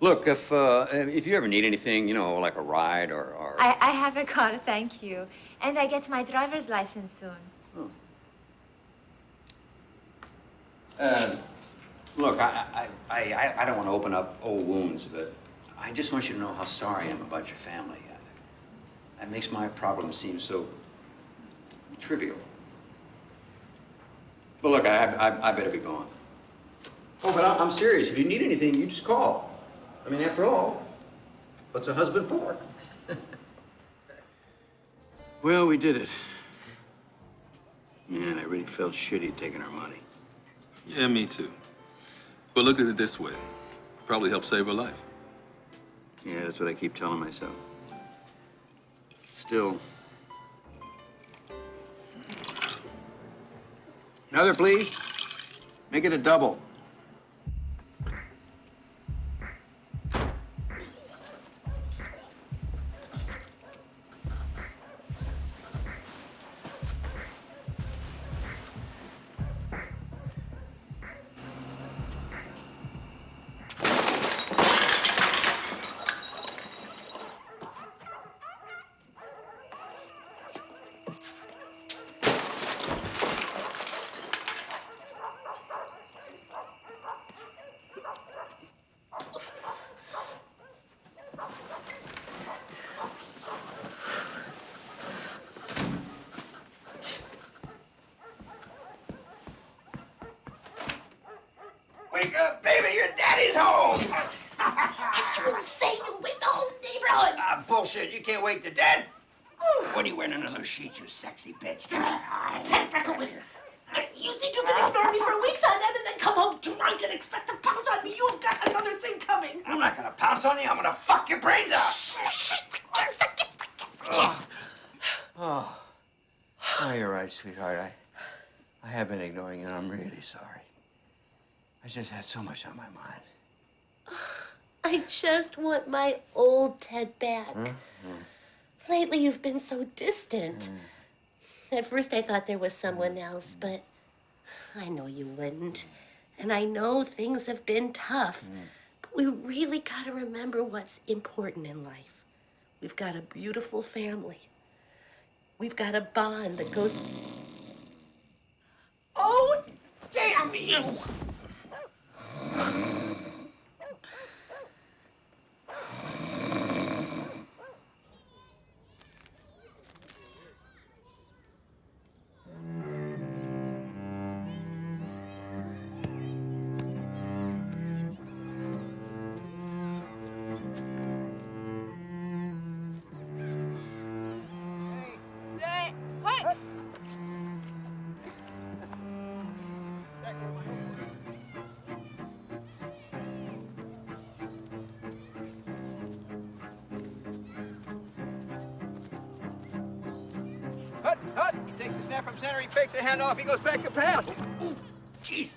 Look, if you ever need anything, you know, like a ride or... I have a car, thank you. And I get my driver's license soon. Look, I don't want to open up old wounds, but I just want you to know how sorry I am about your family. That makes my problem seem so trivial. But look, I better be gone. Oh, but I'm serious. If you need anything, you just call. I mean, after all, what's a husband for? Well, we did it. Man, I really felt shitty taking our money. Yeah, me too. But look at it this way. Probably helped save her life. Yeah, that's what I keep telling myself. Still. Another, please. Make it a double. Wake up, baby, your daddy's home! You're insane, you'll wake the whole neighborhood! Ah, bullshit, you can't wake the dad? What are you wearing under those sheets, you sexy bitch? Ted Beckerwood, you think you can ignore me for weeks on end and then come home drunk and expect to pounce on me? You've got another thing coming! I'm not gonna pounce on you, I'm gonna fuck your brains out! Oh, you're right, sweetheart. I have been ignoring you, and I'm really sorry. I just had so much on my mind. I just want my old Ted back. Lately, you've been so distant. At first, I thought there was someone else, but I know you wouldn't. And I know things have been tough. But we really got to remember what's important in life. We've got a beautiful family. We've got a bond that goes... Oh, damn you! Say, what? Hut, hut! He takes a snap from center, he fakes a handoff, he goes back to pass. Ooh, jeez.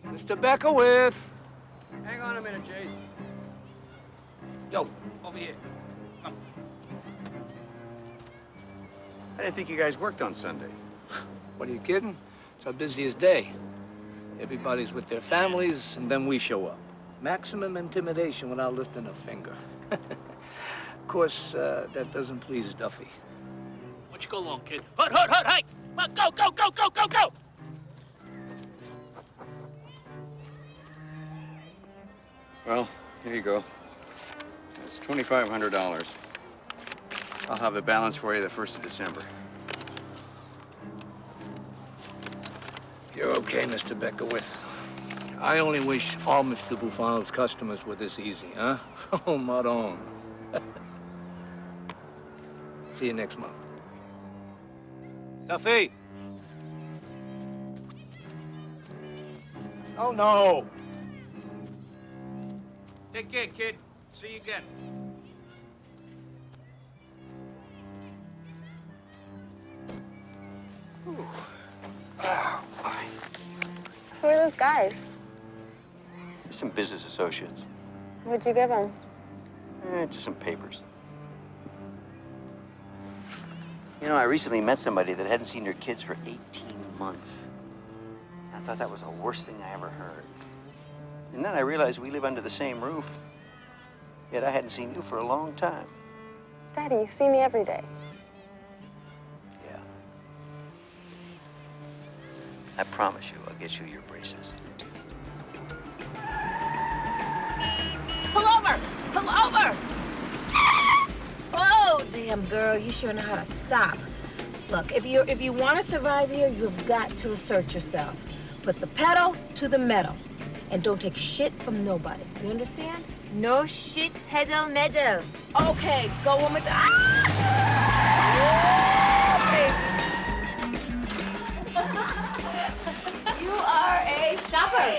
Mr. Beckwith. Hang on a minute, Jace. Yo, over here. Come. I didn't think you guys worked on Sunday. What, are you kidding? It's our busiest day. Everybody's with their families, and then we show up. Maximum intimidation without lifting a finger. Of course, that doesn't please Duffy. Why don't you go along, kid? Hut, hut, hut, hey! Go, go, go, go, go, go! Well, here you go. It's $2,500. I'll have the balance for you the 1st of December. You're okay, Mr. Beckwith. I only wish all Mr. Bufano's customers were this easy, huh? Oh, Maron. See you next month. Duffy! Oh, no! Take care, kid. See you again. Who are those guys? Just some business associates. What'd you give them? Just some papers. You know, I recently met somebody that hadn't seen their kids for 18 months. I thought that was the worst thing I ever heard. And then I realized we live under the same roof. Yet I hadn't seen you for a long time. Daddy, you see me every day. Yeah. I promise you, I'll get you your braces. Pull over! Pull over! Oh, damn, girl, you sure know how to stop. Look, if you want to survive here, you've got to assert yourself. Put the pedal to the metal. And don't take shit from nobody. You understand? No shit, pedal, medal. Okay, go on with the... You are a shopper.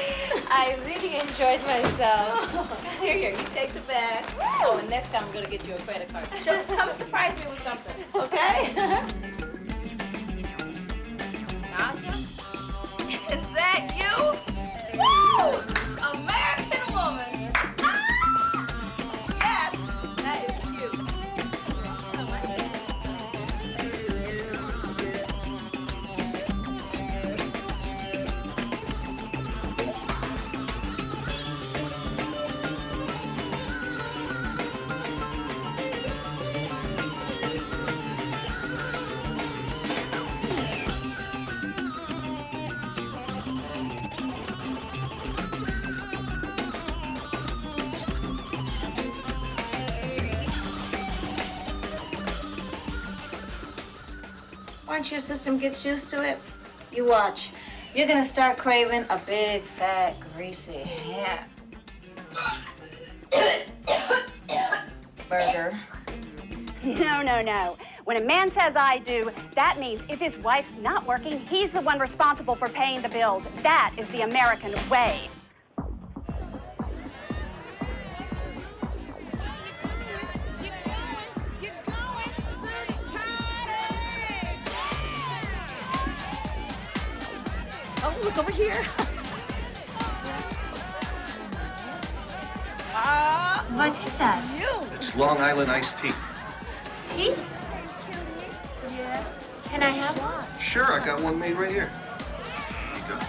I really enjoyed myself. Here, you take the bag. Oh, and next time I'm gonna get you a credit card. Come surprise me with something, okay? Nasha? Is that you? Woo! American woman. Yes, that is cute. Once your system gets used to it, you watch. You're gonna start craving a big, fat, greasy burger. No. When a man says I do, that means if his wife's not working, he's the one responsible for paying the bills. That is the American way. Oh, look over here. What is that? It's Long Island iced tea. Tea? Can I have one? Sure, I got one made right here. Here you go.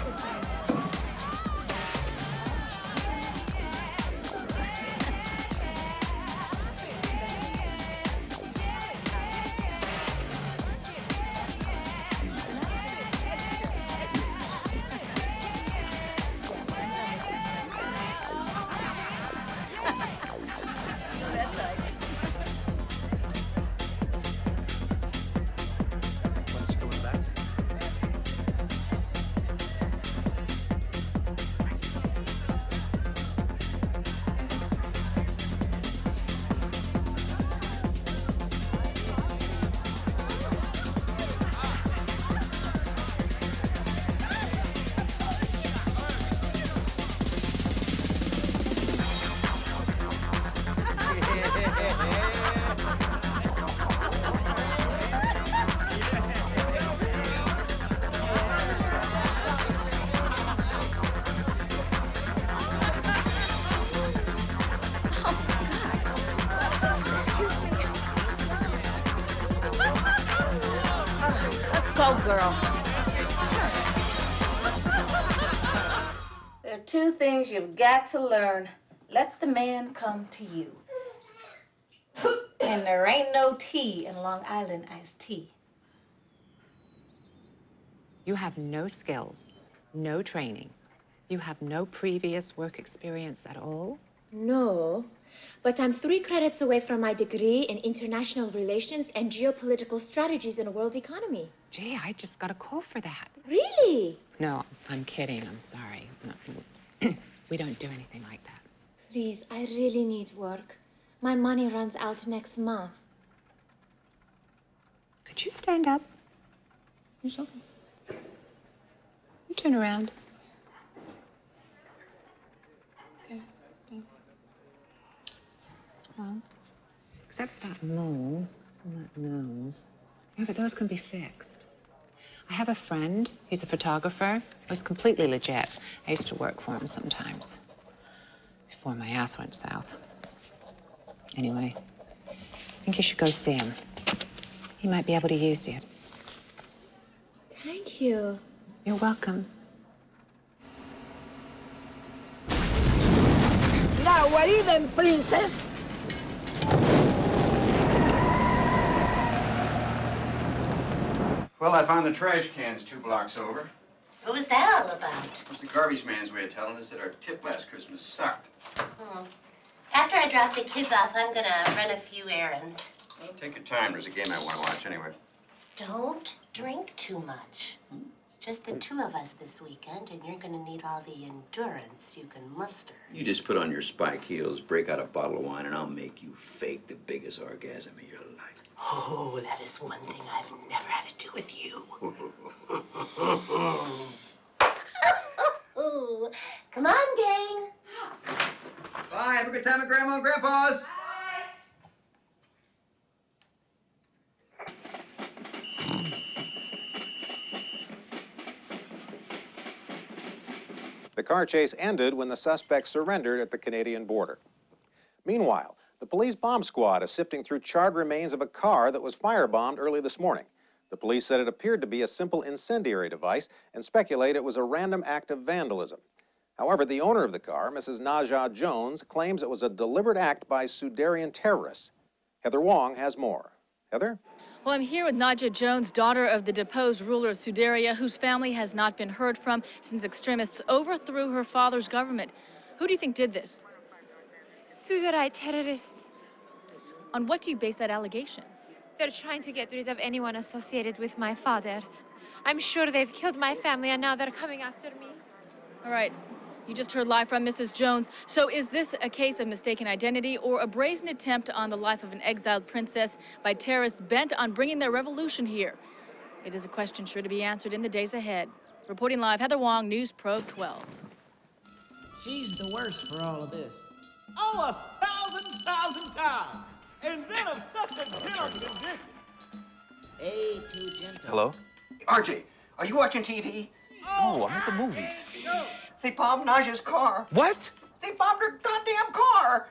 Go, girl. There are two things you've got to learn. Let the man come to you. And there ain't no tea in Long Island iced tea. You have no skills, no training. You have no previous work experience at all? No, but I'm 3 credits away from my degree in international relations and geopolitical strategies in a world economy. Gee, I just got a call for that. Really? No, I'm kidding. I'm sorry. No, we don't do anything like that. Please, I really need work. My money runs out next month. Could you stand up? You turn around. Okay. Well, except that mole and that nose. Yeah, but those can be fixed. I have a friend, he's a photographer, who's completely legit. I used to work for him sometimes, before my ass went south. Anyway, I think you should go see him. He might be able to use you. Thank you. You're welcome. Now, what even, princess? Well, I found the trash cans 2 blocks over. What was that all about? It was the garbage man's way of telling us that our tip last Christmas sucked. After I drop the kids off, I'm gonna run a few errands. Well, take your time. There's a game I want to watch anyway. Don't drink too much. It's just the 2 of us this weekend, and you're gonna need all the endurance you can muster. You just put on your spike heels, break out a bottle of wine, and I'll make you fake the biggest orgasm of your life. Oh, that is one thing I've never had to do with you. Come on, gang. Bye. Have a good time at Grandma and Grandpa's. The car chase ended when the suspect surrendered at the Canadian border. Meanwhile, the police bomb squad is sifting through charred remains of a car that was firebombed early this morning. The police said it appeared to be a simple incendiary device and speculate it was a random act of vandalism. However, the owner of the car, Mrs. Najah Jones, claims it was a deliberate act by Sudarian terrorists. Heather Wong has more. Heather? Well, I'm here with Najah Jones, daughter of the deposed ruler of Sudaria, whose family has not been heard from since extremists overthrew her father's government. Who do you think did this? Sudarai terrorists. On what do you base that allegation? They're trying to get rid of anyone associated with my father. I'm sure they've killed my family and now they're coming after me. All right, you just heard live from Mrs. Jones. So is this a case of mistaken identity or a brazen attempt on the life of an exiled princess by terrorists bent on bringing their revolution here? It is a question sure to be answered in the days ahead. Reporting live, Heather Wong, News Pro 12. She's the worst for all of this. Oh, 1,000 times! And then of such a gentle condition. Hey, too gentle. Hello? RJ, are you watching TV? Oh, I'm at the movies. They bombed Najah's car. What? They bombed her goddamn car.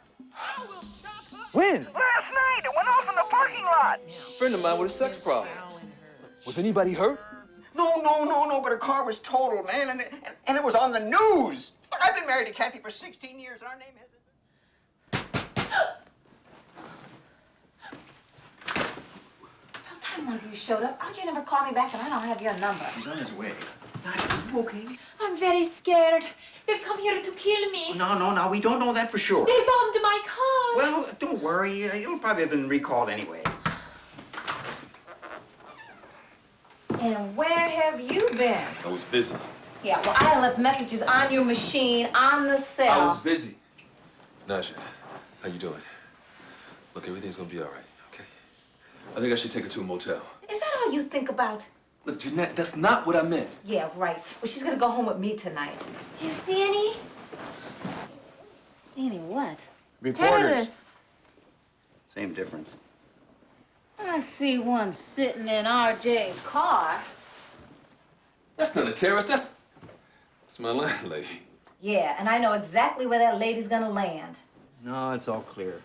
When? Last night, it went off in the parking lot. Friend of mine with a sex problem. Was anybody hurt? No, but her car was totaled, man, and it was on the news. I've been married to Kathy for 16 years, and our name hasn't... About time one of you showed up. How'd you never call me back and I don't have your number? He's on his way. Are you okay? I'm very scared. They've come here to kill me. No, we don't know that for sure. They bombed my car. Well, don't worry. It'll probably have been recalled anyway. And where have you been? I was busy. Yeah, well, I left messages on your machine, on the cell. I was busy. Nasha, how you doing? Look, everything's gonna be all right, okay? I think I should take her to a motel. Is that all you think about? Look, Jeanette, that's not what I meant. Yeah, right. Well, she's gonna go home with me tonight. Do you see any? See any what? Terrorists. Same difference. I see one sitting in RJ's car. That's not a terrorist, that's my landlady. Yeah, and I know exactly where that lady's gonna land. No, it's all clear.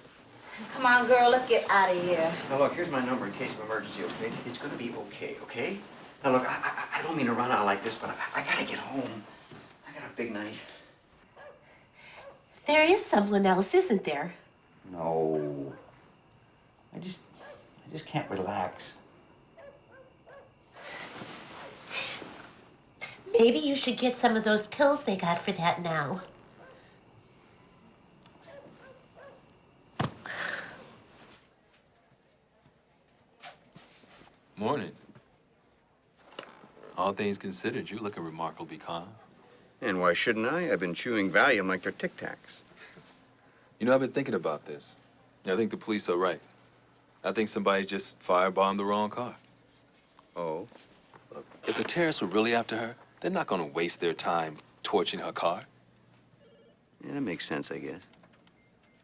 Come on, girl, let's get out of here. Now, look, here's my number in case of emergency, okay? It's gonna be okay? Now, look, I don't mean to run out like this, but I gotta get home. I got a big night. There is someone else, isn't there? No. I just can't relax. Maybe you should get some of those pills they got for that now. Morning. All things considered, you're looking remarkably calm. And why shouldn't I? I've been chewing Valium like they're Tic Tacs. You know, I've been thinking about this. I think the police are right. I think somebody just firebombed the wrong car. Oh? Look, if the terrorists were really after her, they're not gonna waste their time torching her car. Yeah, that makes sense, I guess.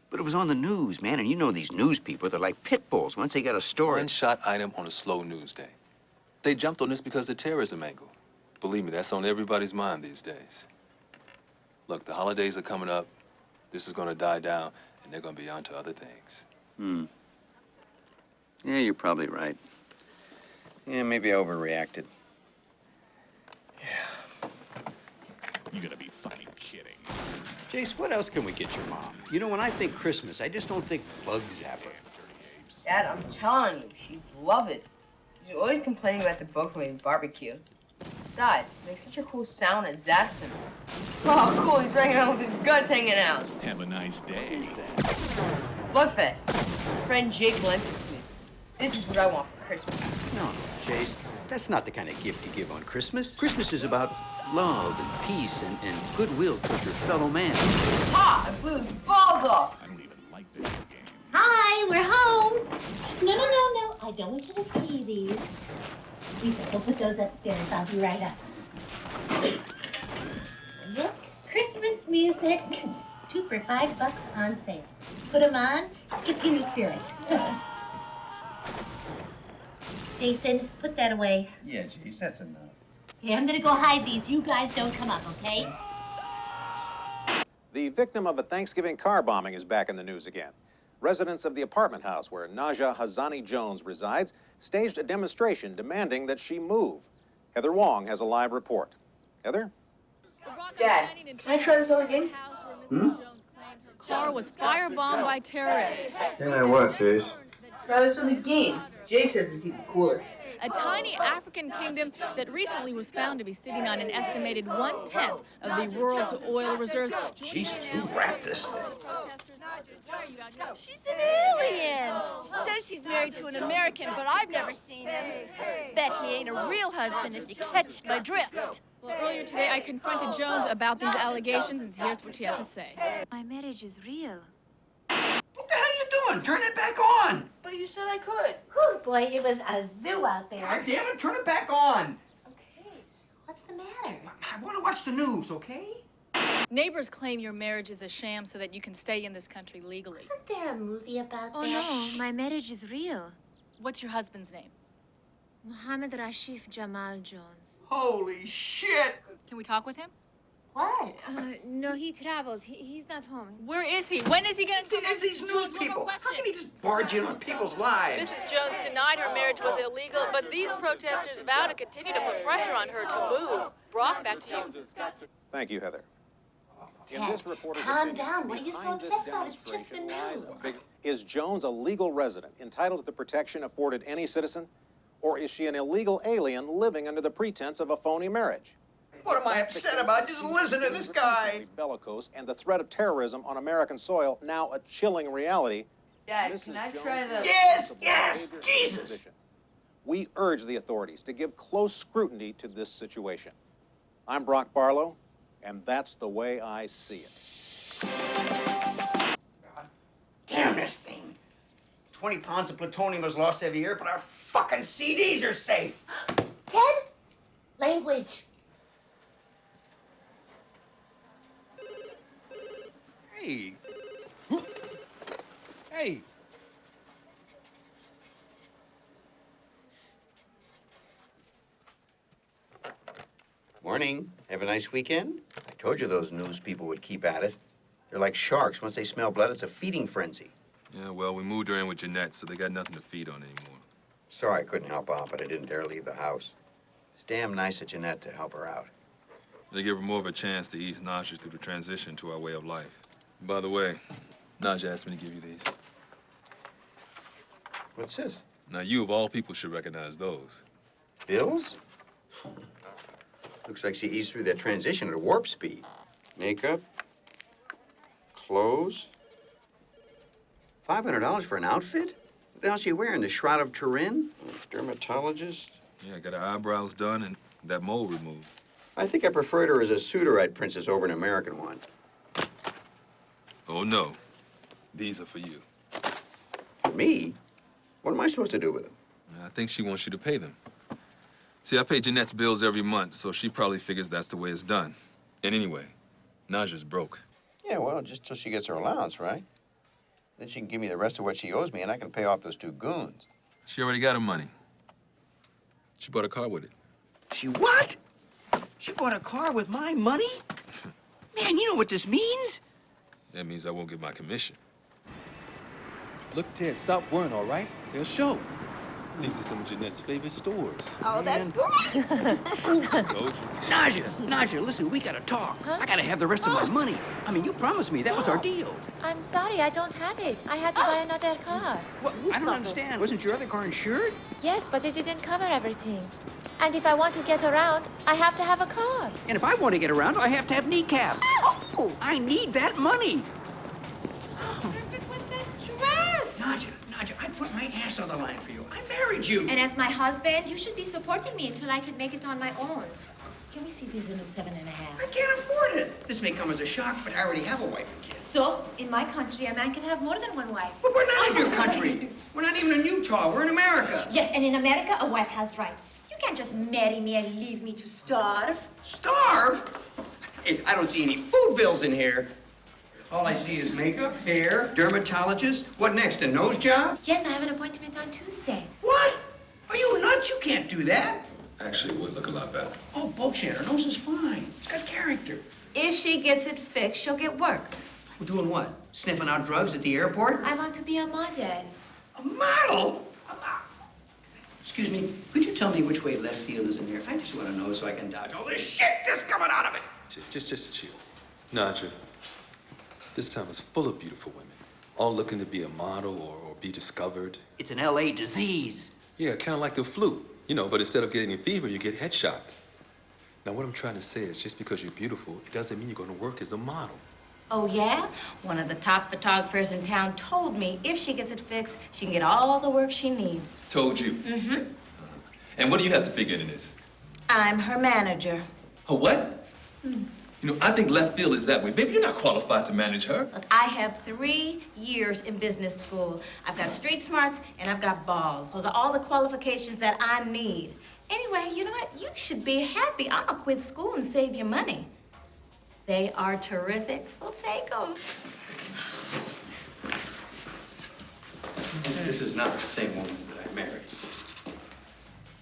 But it was on the news, man, and you know these news people, they're like pit bulls. Once they got a story... One-shot item on a slow news day. They jumped on this because of the terrorism angle. Believe me, that's on everybody's mind these days. Look, the holidays are coming up. This is gonna die down, and they're gonna be on to other things. Yeah, you're probably right. Yeah, maybe I overreacted. You gotta be fucking kidding. Jace, what else can we get your mom? You know, when I think Christmas, I just don't think bug zapper. Dad, I'm telling you, she'd love it. She's always complaining about the bug from barbecue. Besides, it makes such a cool sound as zaps him. Oh, cool, he's running around with his guts hanging out. Have a nice day. What is that? Bugfest. My friend Jake lent it to me. This is what I want for Christmas. No, Jace, that's not the kind of gift you give on Christmas. Christmas is about love and peace and goodwill towards your fellow man. Ha! I blew his balls off. I don't even like video games. Hi, we're home. No. I don't want you to see these. Lisa, go put those upstairs. I'll be right up. Look, Christmas music. 2 for $5 on sale. Put them on. Gets you in the spirit. Jason, put that away. Yeah, Jace, that's enough. Okay, I'm gonna go hide these. You guys don't come up, okay? The victim of a Thanksgiving car bombing is back in the news again. Residents of the apartment house where Naja Hazani Jones resides staged a demonstration demanding that she move. Heather Wong has a live report. Heather? Dad, can I try this out again? Her car was firebombed by terrorists. Can I what, Jace? Try this with a game. Jake says it's even cooler. A tiny African kingdom that recently was found to be sitting on an estimated 1/10 of the world's oil reserves. Jesus, who wrapped this thing? She's an alien. She says she's married to an American, but I've never seen him. Bet he ain't a real husband if you catch my drift. Well, earlier today, I confronted Jones about these allegations, and here's what she had to say. My marriage is real. What the hell are you doing? Turn it back on! But you said I could. Whew, boy, it was a zoo out there. God damn it, turn it back on! Okay, what's the matter? I want to watch the news, okay? Neighbors claim your marriage is a sham so that you can stay in this country legally. Wasn't there a movie about Oh that? no, my marriage is real. What's your husband's name? Mohammed Rashif Jamal Jones. Holy shit! Can we talk with him? What? No, he travels. He's not home. Where is he? When is he going to See, there's these news people. How can he just barge in on people's lives? Mrs. Jones denied her marriage was illegal, but these protesters vow to continue to put pressure on her to move. Brock, back to you. Thank you, Heather. Ted, calm down. What are you so upset about? It's just the news. Is Jones a legal resident entitled to the protection afforded any citizen? Or is she an illegal alien living under the pretense of a phony marriage? What am I upset about? Just listen to this guy. Bellicose and the threat of terrorism on American soil, now a chilling reality. Dad, can I try the... Yes, Jesus! We urge the authorities to give close scrutiny to this situation. I'm Brock Barlow, and that's the way I see it. Damn this thing. 20 pounds of plutonium is lost every year, but our fucking CDs are safe. Ted? Language. Hey. Hey. Morning. Have a nice weekend? I told you those news people would keep at it. They're like sharks. Once they smell blood, it's a feeding frenzy. Yeah, well, we moved her in with Jeanette, so they got nothing to feed on anymore. Sorry I couldn't help out, but I didn't dare leave the house. It's damn nice of Jeanette to help her out. They give her more of a chance to ease Naja through the transition to our way of life. By the way, Naja asked me to give you these. What's this? Now, you of all people should recognize those. Bills? Looks like she eased through that transition at warp speed. Makeup, clothes. $500 for an outfit? What the hell's she wearing? The Shroud of Turin? Dermatologist? Yeah, got her eyebrows done and that mole removed. I think I preferred her as a Suderite princess over an American one. Oh, no. These are for you. Me? What am I supposed to do with them? I think she wants you to pay them. See, I pay Jeanette's bills every month, so she probably figures that's the way it's done. And anyway, Naja's broke. Yeah, well, just till she gets her allowance, right? Then she can give me the rest of what she owes me, and I can pay off those two goons. She already got her money. She bought a car with it. She what? She bought a car with my money? Man, you know what this means? That means I won't get my commission. Look, Ted, stop worrying, all right? They'll show. These are some of Jeanette's favorite stores. Oh, that's great. Told you. Naja, listen, we gotta talk. I gotta have the rest of my money. I mean, you promised me. That was our deal. I'm sorry, I don't have it. I had to buy another car. What? I don't understand. Wasn't your other car insured? Yes, but it didn't cover everything. And if I want to get around, I have to have a car. And if I want to get around, I have to have kneecaps. Oh. I need that money. Perfect with that dress. Naja, I put my ass on the line for you. I married you. And as my husband, you should be supporting me until I can make it on my own. Can we see these in a 7.5? I can't afford it. This may come as a shock, but I already have a wife and kids. So, in my country, a man can have more than one wife. But we're not in your country. We're not even in Utah. We're in America. Yes, and in America, a wife has rights. You can't just marry me and leave me to starve. Starve? Hey, I don't see any food bills in here. All I see is makeup, hair, dermatologist. What next, a nose job? Yes, I have an appointment on Tuesday. What? Are you nuts? You can't do that. Actually, it would look a lot better. Oh, bullshit. Her nose is fine. It's got character. If she gets it fixed, she'll get work. We're doing what? Sniffing out drugs at the airport? I want to be a model. A model? Excuse me, could you tell me which way left field is in here? I just want to know so I can dodge all this shit that's coming out of it. Just chill. Naja, this town is full of beautiful women, all looking to be a model or be discovered. It's an L.A. disease. Yeah, kind of like the flu. You know, but instead of getting a fever, you get headshots. Now, what I'm trying to say is just because you're beautiful, it doesn't mean you're going to work as a model. Oh, yeah? One of the top photographers in town told me if she gets it fixed, she can get all the work she needs. Told you. Mm-hmm. And what do you have to figure in this? I'm her manager. Her what? You know, I think left field is that way. Baby, you're not qualified to manage her. Look, I have 3 years in business school. I've got street smarts and I've got balls. Those are all the qualifications that I need. Anyway, you know what? You should be happy. I'm gonna quit school and save your money. They are terrific. We'll take them. This is not the same woman that I married.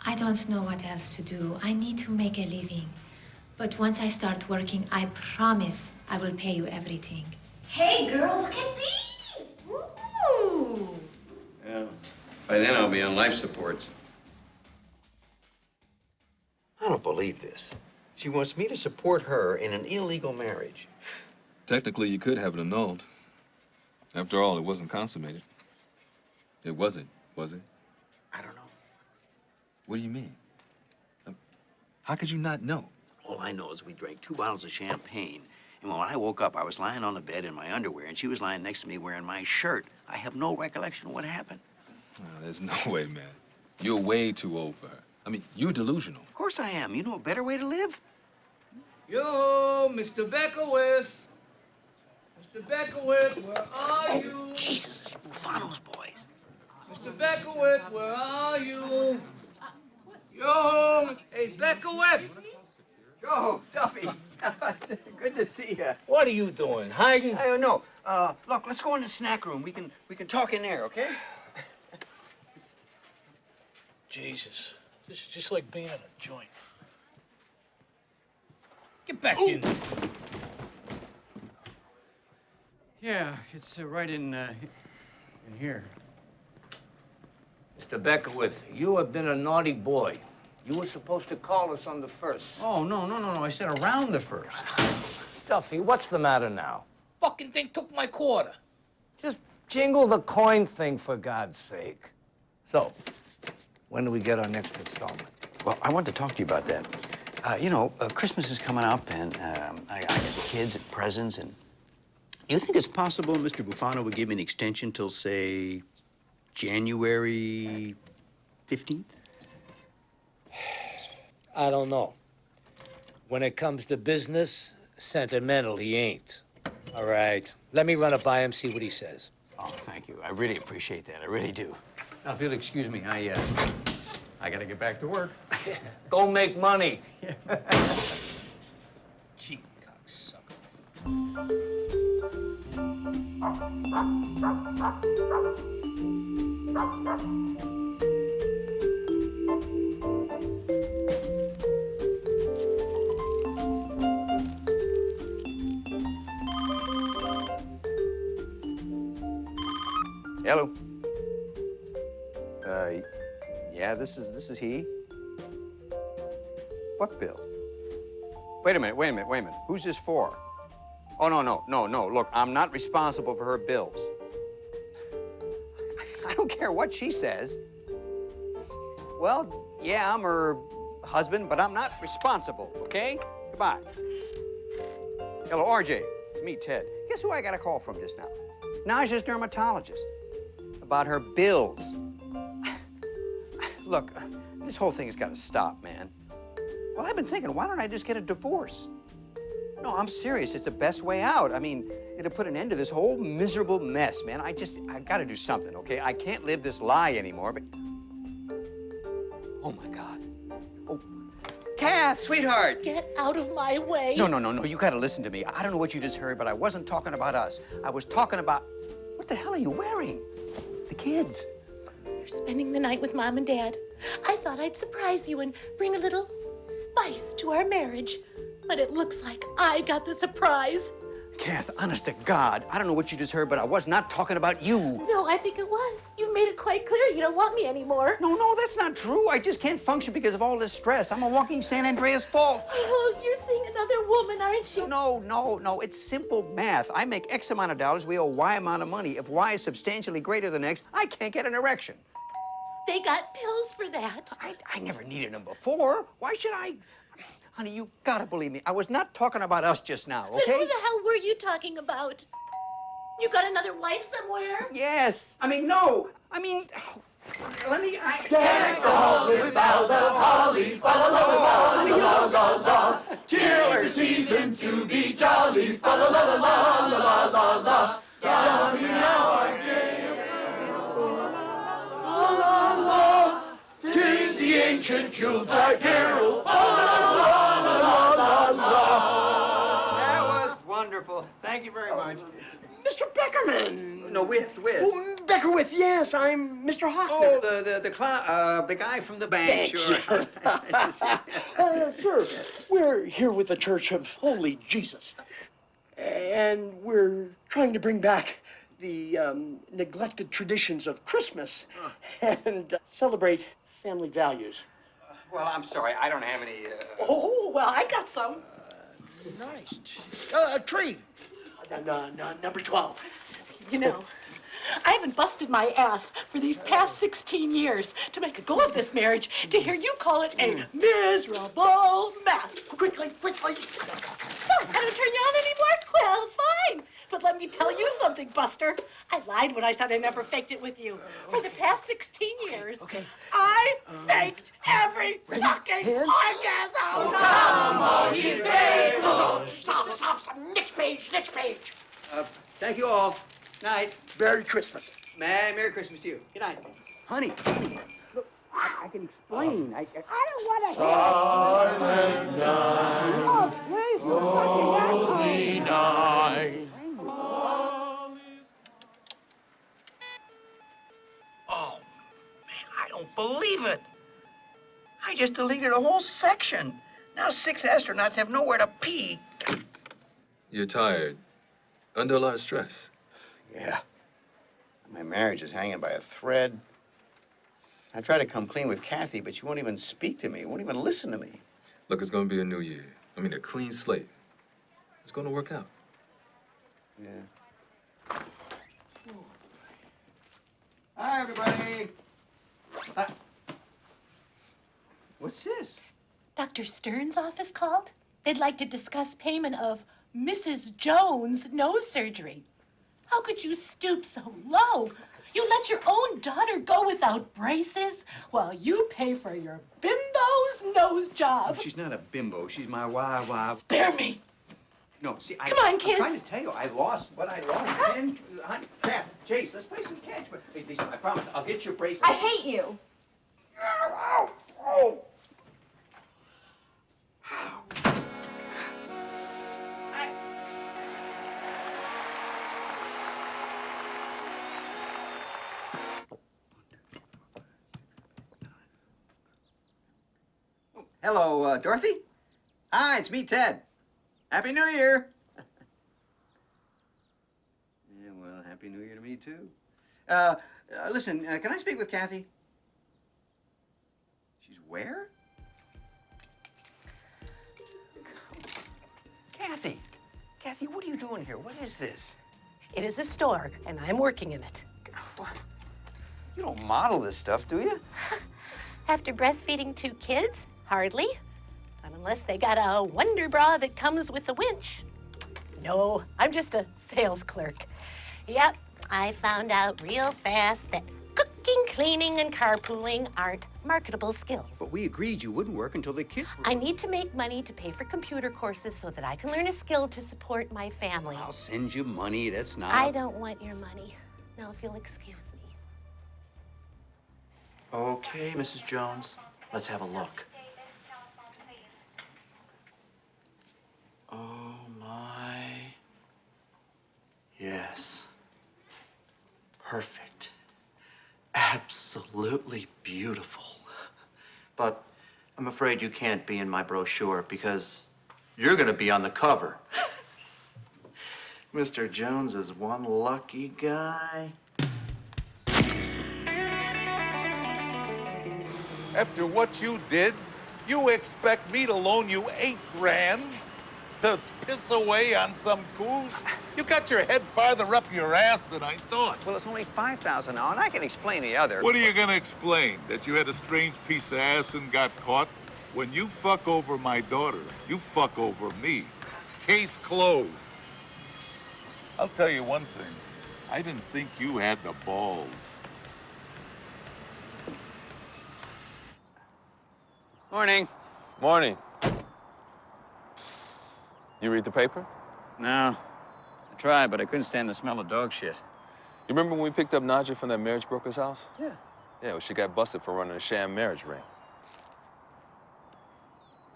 I don't know what else to do. I need to make a living. But once I start working, I promise I will pay you everything. Hey, girl, look at these. Ooh. Yeah. By then I'll be on life supports. I don't believe this. She wants me to support her in an illegal marriage. Technically, you could have it annulled. After all, it wasn't consummated. It wasn't, was it? I don't know. What do you mean? How could you not know? All I know is we drank 2 bottles of champagne. And when I woke up, I was lying on the bed in my underwear, and she was lying next to me wearing my shirt. I have no recollection of what happened. There's no way, man. You're way too old for her. I mean, you're delusional. Of course I am. You know a better way to live? Yo, Mr. Beckerworth. Mr. Beckerworth, where are you? Jesus, it's Bufano's boys. Mr. Beckerworth, where are you? Yo, hey, Beckerworth. Joe, Duffy, good to see you. What are you doing, hiding? I don't know. Look, let's go in the snack room. We can talk in there, okay? Jesus, this is just like being in a joint. Get back in. Yeah, it's right in here. Mr. Beckerworth, you have been a naughty boy. You were supposed to call us on the 1st. Oh, no. I said around the 1st. Duffy, what's the matter now? Fucking thing took my quarter. Just jingle the coin thing, for God's sake. So, when do we get our next installment? Well, I wanted to talk to you about that. Christmas is coming up, and I got the kids and presents, and you think it's possible Mr. Bufano would give me an extension till, say, January 15th? I don't know. When it comes to business, sentimental he ain't. All right, let me run it by him, see what he says. Oh, thank you. I really appreciate that. I really do. Now, if you'll excuse me, I gotta get back to work. Go make money. Cheap cocksucker. Hello. Yeah, this is he. What bill? Wait a minute. Who's this for? Oh, no. Look, I'm not responsible for her bills. I don't care what she says. Well, yeah, I'm her husband, but I'm not responsible, okay? Goodbye. Hello, RJ. It's me, Ted. Guess who I got a call from just now? Naja's dermatologist. About her bills. Look, this whole thing has got to stop, man. Well, I've been thinking, why don't I just get a divorce? No, I'm serious. It's the best way out. I mean, it'll put an end to this whole miserable mess, man. I got to do something, okay? I can't live this lie anymore, but... Oh, my God. Oh, Kath, sweetheart. Get out of my way. No. You got to listen to me. I don't know what you just heard, but I wasn't talking about us. I was talking about... What the hell are you wearing? The kids. You're spending the night with Mom and Dad. I thought I'd surprise you and bring a little spice to our marriage. But it looks like I got the surprise. Kath, honest to God, I don't know what you just heard, but I was not talking about you. No, I think it was. You've made it quite clear you don't want me anymore. No, that's not true. I just can't function because of all this stress. I'm a walking San Andreas fault. Oh, you're seeing another woman, aren't you? No. It's simple math. I make X amount of dollars, we owe Y amount of money. If Y is substantially greater than X, I can't get an erection. They got pills for that. I never needed them before. Why should I? Honey, you gotta believe me. I was not talking about us just now, okay? Then who the hell were you talking about? You got another wife somewhere? Yes. I mean, no. Let me... Deck the halls with boughs of holly, fa la la la la la la la. 'Tis the season to be jolly, fa la la la la la la la. Down we now are gay. La la la. 'Tis the ancient Yuletide carol, fa la la la la la. That was wonderful. Thank you very much. Mr. Beckerman. No, with. Oh, Beckerworth, yes, I'm Mr. Hoffman. Oh, the guy from the bank, sure. Sir, we're here here with the Church of Holy Jesus. And we're trying to bring back the neglected traditions of Christmas and celebrate family values. Well, I'm sorry, I don't have any, Oh, well, I got some. Nice. Tree. Number 12. You know, I haven't busted my ass for these past 16 years to make a go of this marriage to hear you call it a miserable mess. Quickly. So, I don't turn you on anymore? Well, fine. But let me tell you something, Buster. I lied when I said I never faked it with you. For the past 16 years, I faked every fucking orgasm. Come on, you faithful. Stop. Next page. Thank you all. Night. Merry Christmas. Merry Christmas to you. Good night. Honey, look, I can explain. I don't want to Silent night, holy night. Oh, man, I don't believe it. I just deleted a whole section. Now 6 astronauts have nowhere to pee. You're tired. Under a lot of stress. Yeah. My marriage is hanging by a thread. I try to come clean with Kathy, but she won't even speak to me, won't even listen to me. Look, it's gonna be a new year. I mean, a clean slate. It's gonna work out. Yeah. Hi, everybody. What's this? Dr. Stern's office called. They'd like to discuss payment of Mrs. Jones' nose surgery. How could you stoop so low? You let your own daughter go without braces while you pay for your bimbo's nose job. She's not a bimbo. She's my wife. Spare me. No, see, Come on, I'm kids. trying to tell you, I lost what I lost. And, Kath, Chase, let's play some catch. But, hey, Lisa, I promise, I'll get your bracelet. I hate you. Hello, Dorothy? Hi, it's me, Ted. Happy New Year. Yeah, well, Happy New Year to me, too. Listen, can I speak with Kathy? She's where? Kathy. Kathy, what are you doing here? What is this? It is a store, and I'm working in it. You don't model this stuff, do you? After breastfeeding 2 kids? Hardly. Not unless they got a wonder bra that comes with a winch. No, I'm just a sales clerk. Yep, I found out real fast that cooking, cleaning, and carpooling aren't marketable skills. But we agreed you wouldn't work until the kids were... I need to make money to pay for computer courses so that I can learn a skill to support my family. I'll send you money. That's not... I don't want your money. Now, if you'll excuse me. Okay, Mrs. Jones, let's have a look. Oh, my. Yes. Perfect. Absolutely beautiful. But I'm afraid you can't be in my brochure because you're going to be on the cover. Mr. Jones is one lucky guy. After what you did, you expect me to loan you $8 grand to piss away on some booze? You got your head farther up your ass than I thought. Well, it's only $5,000 now, and I can explain the other. What are you gonna explain? That you had a strange piece of ass and got caught? When you fuck over my daughter, you fuck over me. Case closed. I'll tell you one thing. I didn't think you had the balls. Morning. Morning. You read the paper? No. I tried, but I couldn't stand the smell of dog shit. You remember when we picked up Nadja from that marriage broker's house? Yeah. Yeah, well, she got busted for running a sham marriage ring.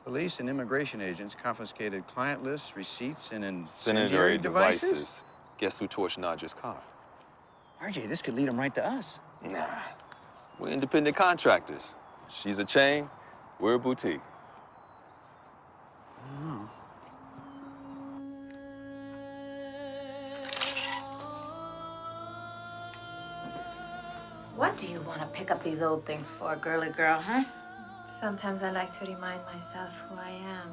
Police and immigration agents confiscated client lists, receipts, and Incendiary incendiary devices? Guess who torched Nadja's car? RJ, this could lead them right to us. Nah. We're independent contractors. She's a chain, we're a boutique. Oh. What do you want to pick up these old things for, girly girl, huh? Sometimes I like to remind myself who I am.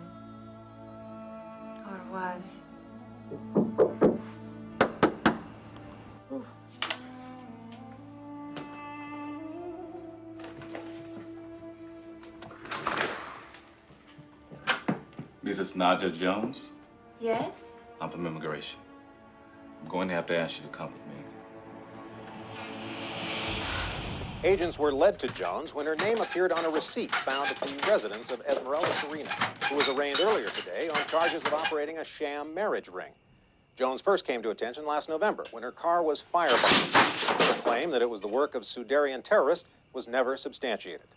Or was. Ooh. Mrs. Naja Jones, Yes? I'm from immigration. I'm going to have to ask you to come with me. Agents were led to Jones when her name appeared on a receipt found at the residence of Esmeralda Serena, who was arraigned earlier today on charges of operating a sham marriage ring. Jones first came to attention last November when her car was firebombed. Her claim that it was the work of Sudarian terrorists was never substantiated.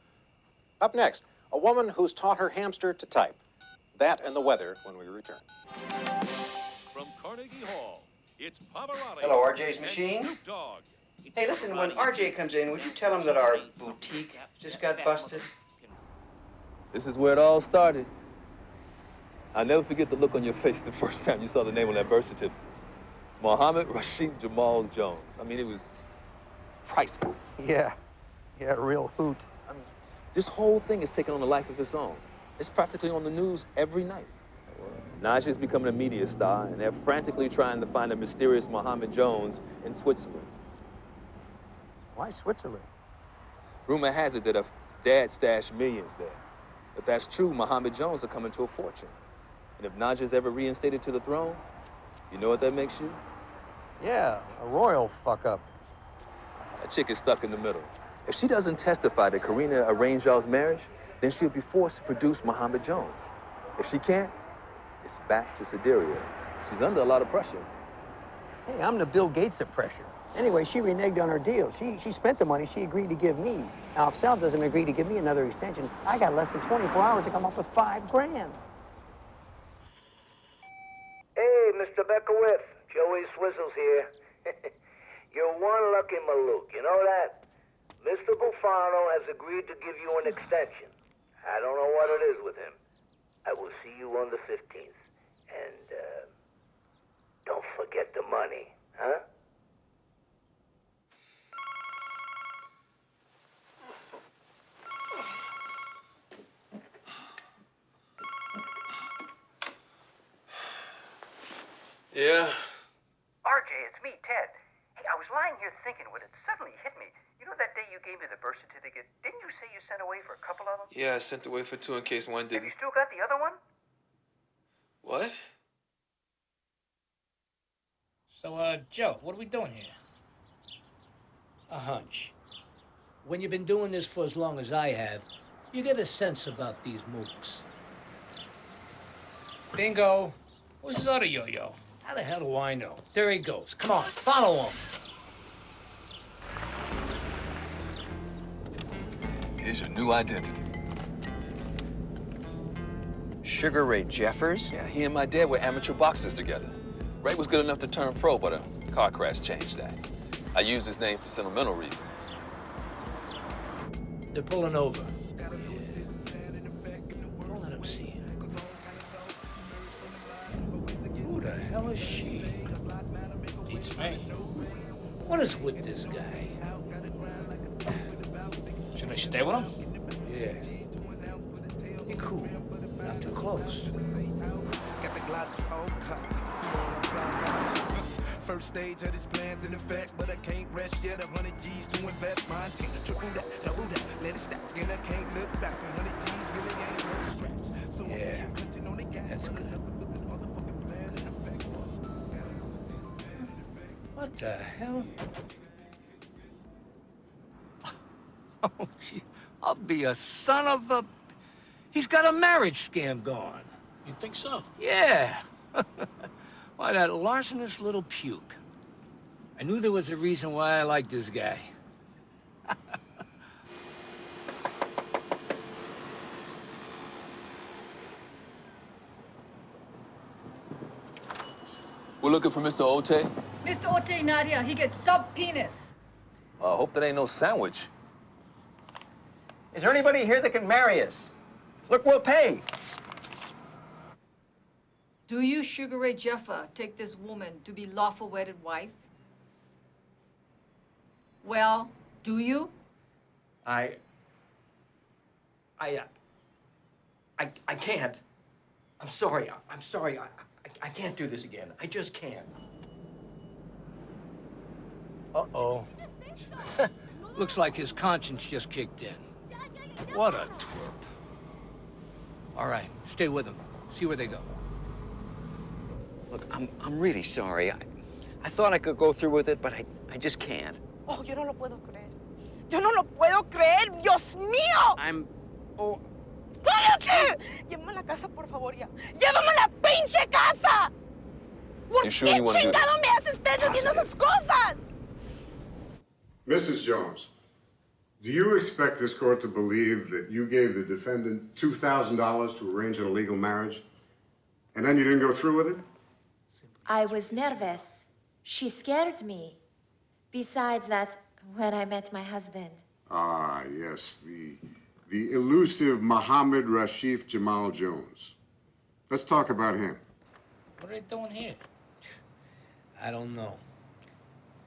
Up next, a woman who's taught her hamster to type. That and the weather when we return. From Carnegie Hall, it's Pavarotti. Hello, RJ's Machine. Snoop Dogg. Hey, listen, when RJ comes in, would you tell him that our boutique just got busted? This is where it all started. I'll never forget the look on your face the first time you saw the name on that birth certificate. Mohammed Rashid Jamal Jones. I mean, it was priceless. Yeah, real hoot. I mean, this whole thing is taking on a life of its own. It's practically on the news every night. Naja's becoming a media star, and they're frantically trying to find a mysterious Mohammed Jones in Switzerland. Why Switzerland? Rumor has it that her dad stashed millions there. If that's true, Mohammed Jones will come into a fortune. And if Naja's ever reinstated to the throne, you know what that makes you? Yeah, a royal fuck-up. That chick is stuck in the middle. If she doesn't testify that Karina arranged y'all's marriage, then she'll be forced to produce Mohammed Jones. If she can't, it's back to Sideria. She's under a lot of pressure. Hey, I'm the Bill Gates of pressure. Anyway, she reneged on her deal. She spent the money she agreed to give me. Now, if Sal doesn't agree to give me another extension, I got less than 24 hours to come up with $5 grand. Hey, Mr. Bekowitz, Joey Swizzles here. You're one lucky Malouk, you know that? Mr. Bufano has agreed to give you an extension. I don't know what it is with him. I will see you on the 15th. And, don't forget the money, huh? Yeah? RJ, it's me, Ted. Hey, I was lying here thinking when it suddenly hit me. You know that day you gave me the birth certificate? Didn't you say you sent away for a couple of them? Yeah, I sent away for 2 in case one Have didn't. you still got the other one? What? So, Joe, what are we doing here? A hunch. When you've been doing this for as long as I have, you get a sense about these mooks. Bingo. Who's this other yo-yo? How the hell do I know? There he goes. Come on, follow him. Here's your new identity. Sugar Ray Jeffers? Yeah, he and my dad were amateur boxers together. Ray was good enough to turn pro, but a car crash changed that. I used his name for sentimental reasons. They're pulling over. Yeah. Don't let him see him. Who the hell is she? It's me. What is with this guy? Should I stay with him? Yeah. Be cool. Not too close. Got the Glocks all cut. First stage of this plan's in effect, but I can't rest yet. 100 G's to invest. Mine take the triple that, double that, let it stack, and I can't look back. 100 G's really ain't no stretch. So yeah, that's good. What the hell? Oh, gee, I'll be a son of a... He's got a marriage scam going. You think so? Yeah. Why, that larcenous little puke. I knew there was a reason why I liked this guy. We're looking for Mr. Ote. Mr. Ote not here. He gets sub-penis. Hope that ain't no sandwich. Is there anybody here that can marry us? Look, we'll pay. Do you, Sugar Ray Jeffer, take this woman to be lawful wedded wife? Well, Do you? I can't. I'm sorry. I'm sorry. I can't do this again. I just can't. Uh-oh. Looks like his conscience just kicked in. What a twerp. All right, stay with him. See where they go. Look, I'm really sorry. I thought I could go through with it, but I just can't. Oh, yo no lo puedo creer. Yo no lo puedo creer. Dios mío. Oh. ¡Cállate! Llévame a la casa, por favor, ya. ¡Llévame a la pinche casa! ¿Por You sure qué you wanna do chingado me haces estar haciendo esas cosas? Mrs. Jones, do you expect this court to believe that you gave the defendant $2,000 to arrange an illegal marriage, and then you didn't go through with it? I was nervous. She scared me. Besides, that's when I met my husband. Ah, yes, the elusive Mohammed Rashif Jamal Jones. Let's talk about him. What are they doing here? I don't know.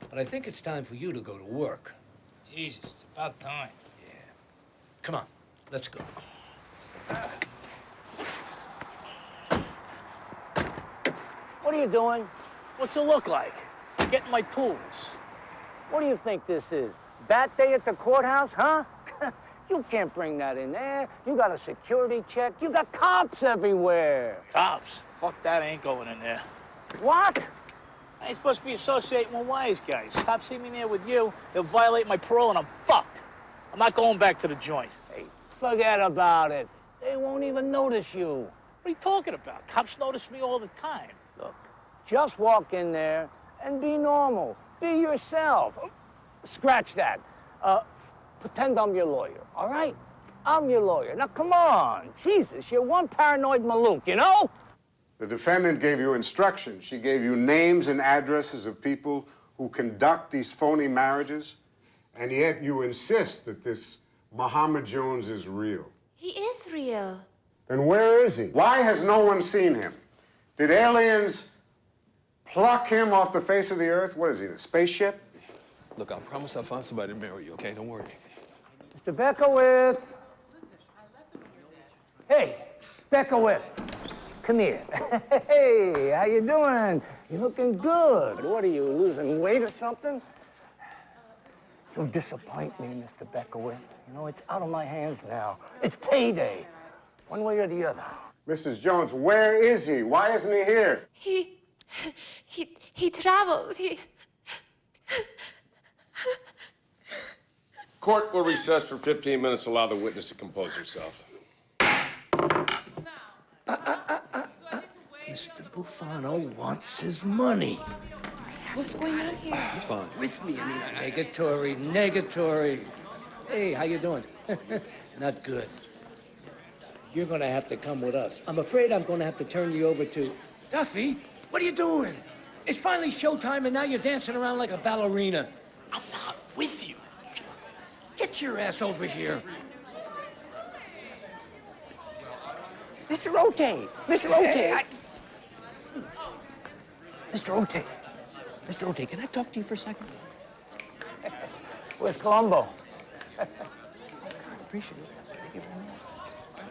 But I think it's time for you to go to work. Jesus, it's about time. Yeah. Come on, let's go. What are you doing? What's it look like? Getting my tools. What do you think this is? Bat day at the courthouse, huh? You can't bring that in there. You got a security check. You got cops everywhere. Cops? Fuck that, I ain't going in there. What? I ain't supposed to be associating with wise guys. Cops see me there with you, they'll violate my parole and I'm fucked. I'm not going back to the joint. Hey, forget about it. They won't even notice you. What are you talking about? Cops notice me all the time. Look, just walk in there and be normal. Be yourself. Scratch that. Pretend I'm your lawyer, all right? I'm your lawyer. Now, come on. Jesus, you're one paranoid malouk, you know? The defendant gave you instructions. She gave you names and addresses of people who conduct these phony marriages, and yet you insist that this Mohammed Jones is real. He is real. Then where is he? Why has no one seen him? Did aliens pluck him off the face of the earth? What is he, in a spaceship? Look, I promise I'll find somebody to marry you, okay? Don't worry. Mr. Beckowith. Hey, Beckowith. Come here. Hey, how you doing? You're looking good. What are you, losing weight or something? You'll disappoint me, Mr. Beckowith. You know, it's out of my hands now. It's payday, one way or the other. Mrs. Jones, where is he? Why isn't he here? He travels. Court will recess for 15 minutes. Allow the witness to compose herself. Mr. Bufano wants his money. What's going on here? It's fine. With me, I mean, negatory. Hey, how you doing? Not good. You're gonna have to come with us. I'm afraid I'm gonna have to turn you over to... Duffy, what are you doing? It's finally showtime and now you're dancing around like a ballerina. I'm not with you. Get your ass over here. Mr. Ote! Mr. Ote! Hey, Mr. Ote! Mr. Ote, can I talk to you for a second? Where's Columbo? Appreciate it. Thank you very much.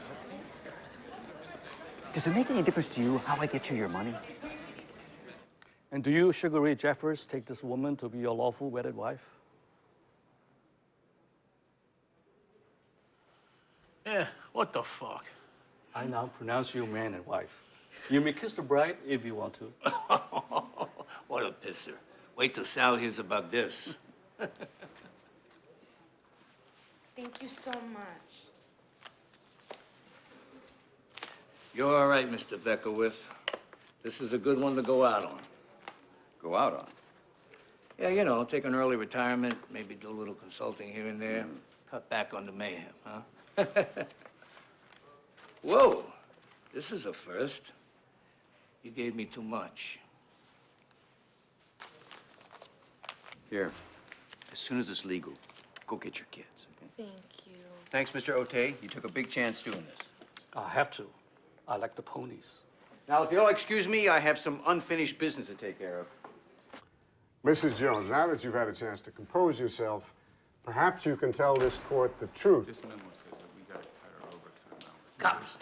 Does it make any difference to you how I get you your money? And do you, Sugar Ray Jeffers, take this woman to be your lawful wedded wife? Yeah, what the fuck? I now pronounce you man and wife. You may kiss the bride if you want to. What a pisser. Wait till Sal hears about this. Thank you so much. You're all right, Mr. Beckowith. This is a good one to go out on. Go out on? Yeah, you know, take an early retirement, maybe do a little consulting here and there, cut back on the mayhem, huh? Whoa, this is a first. You gave me too much. Here. As soon as it's legal, go get your kids, okay? Thank you. Thanks, Mr. Ote. You took a big chance doing this. I have to. I like the ponies. Now, if you'll excuse me, I have some unfinished business to take care of. Mrs. Jones, now that you've had a chance to compose yourself, Perhaps you can tell this court the truth. This memo says that we gotta cut our overtime hours. Cops.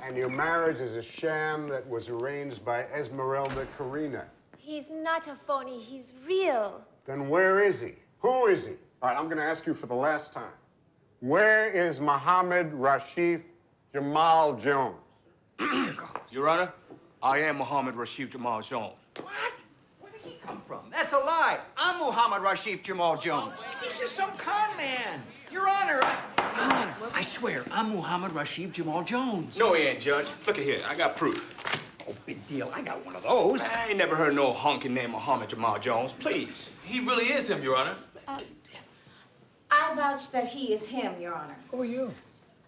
And your marriage is a sham that was arranged by Esmeralda Carina. He's not a phony, he's real. Then where is he? Who is he? All right, I'm going to ask you for the last time. Where is Mohammed Rashid Jamal Jones? Your Honor, I am Mohammed Rashid Jamal Jones. What? Where did he come from? That's a lie. I'm Muhammad Rashid Jamal Jones. He's just some con man. Your Honor, I swear, I'm Muhammad Rashid Jamal Jones. No, he ain't, Judge. Look at here. I got proof. Oh, big deal. I got one of those. I ain't never heard no honky named Muhammad Jamal Jones. Please. He really is him, Your Honor. I vouch that he is him, Your Honor. Who are you?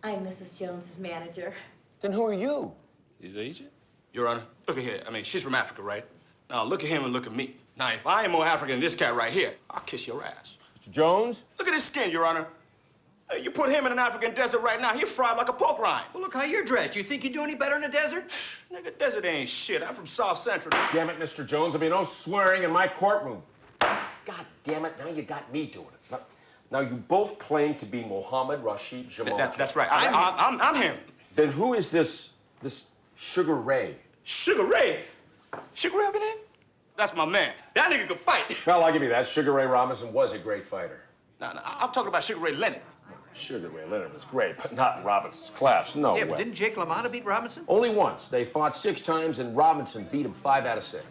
I'm Mrs. Jones's manager. Then who are you? His agent? Your Honor, look at here. I mean, she's from Africa, right? Now, look at him and look at me. Now, if I ain't more African than this cat right here, I'll kiss your ass. Mr. Jones? Look at his skin, Your Honor. You put him in an African desert right now, he'd fry like a pork rind. Well, look how you're dressed. You think you do any better in the desert? Nigga, desert ain't shit. I'm from South Central. Damn it, Mr. Jones. There'll be no swearing in my courtroom. God damn it, now you got me doing it. Now you both claim to be Mohammed Rashid Jamal. That's right. I'm him. Then who is this Sugar Ray? Sugar Ray? Sugar Ray, name? That's my man. That nigga could fight. Well, I'll give you that. Sugar Ray Robinson was a great fighter. Nah, I'm talking about Sugar Ray Leonard. Sugar Ray Leonard was great, but not in Robinson's class. No Yeah, way. but didn't Jake LaMotta beat Robinson? Only once. They fought 6 times, and Robinson beat him 5 out of 6.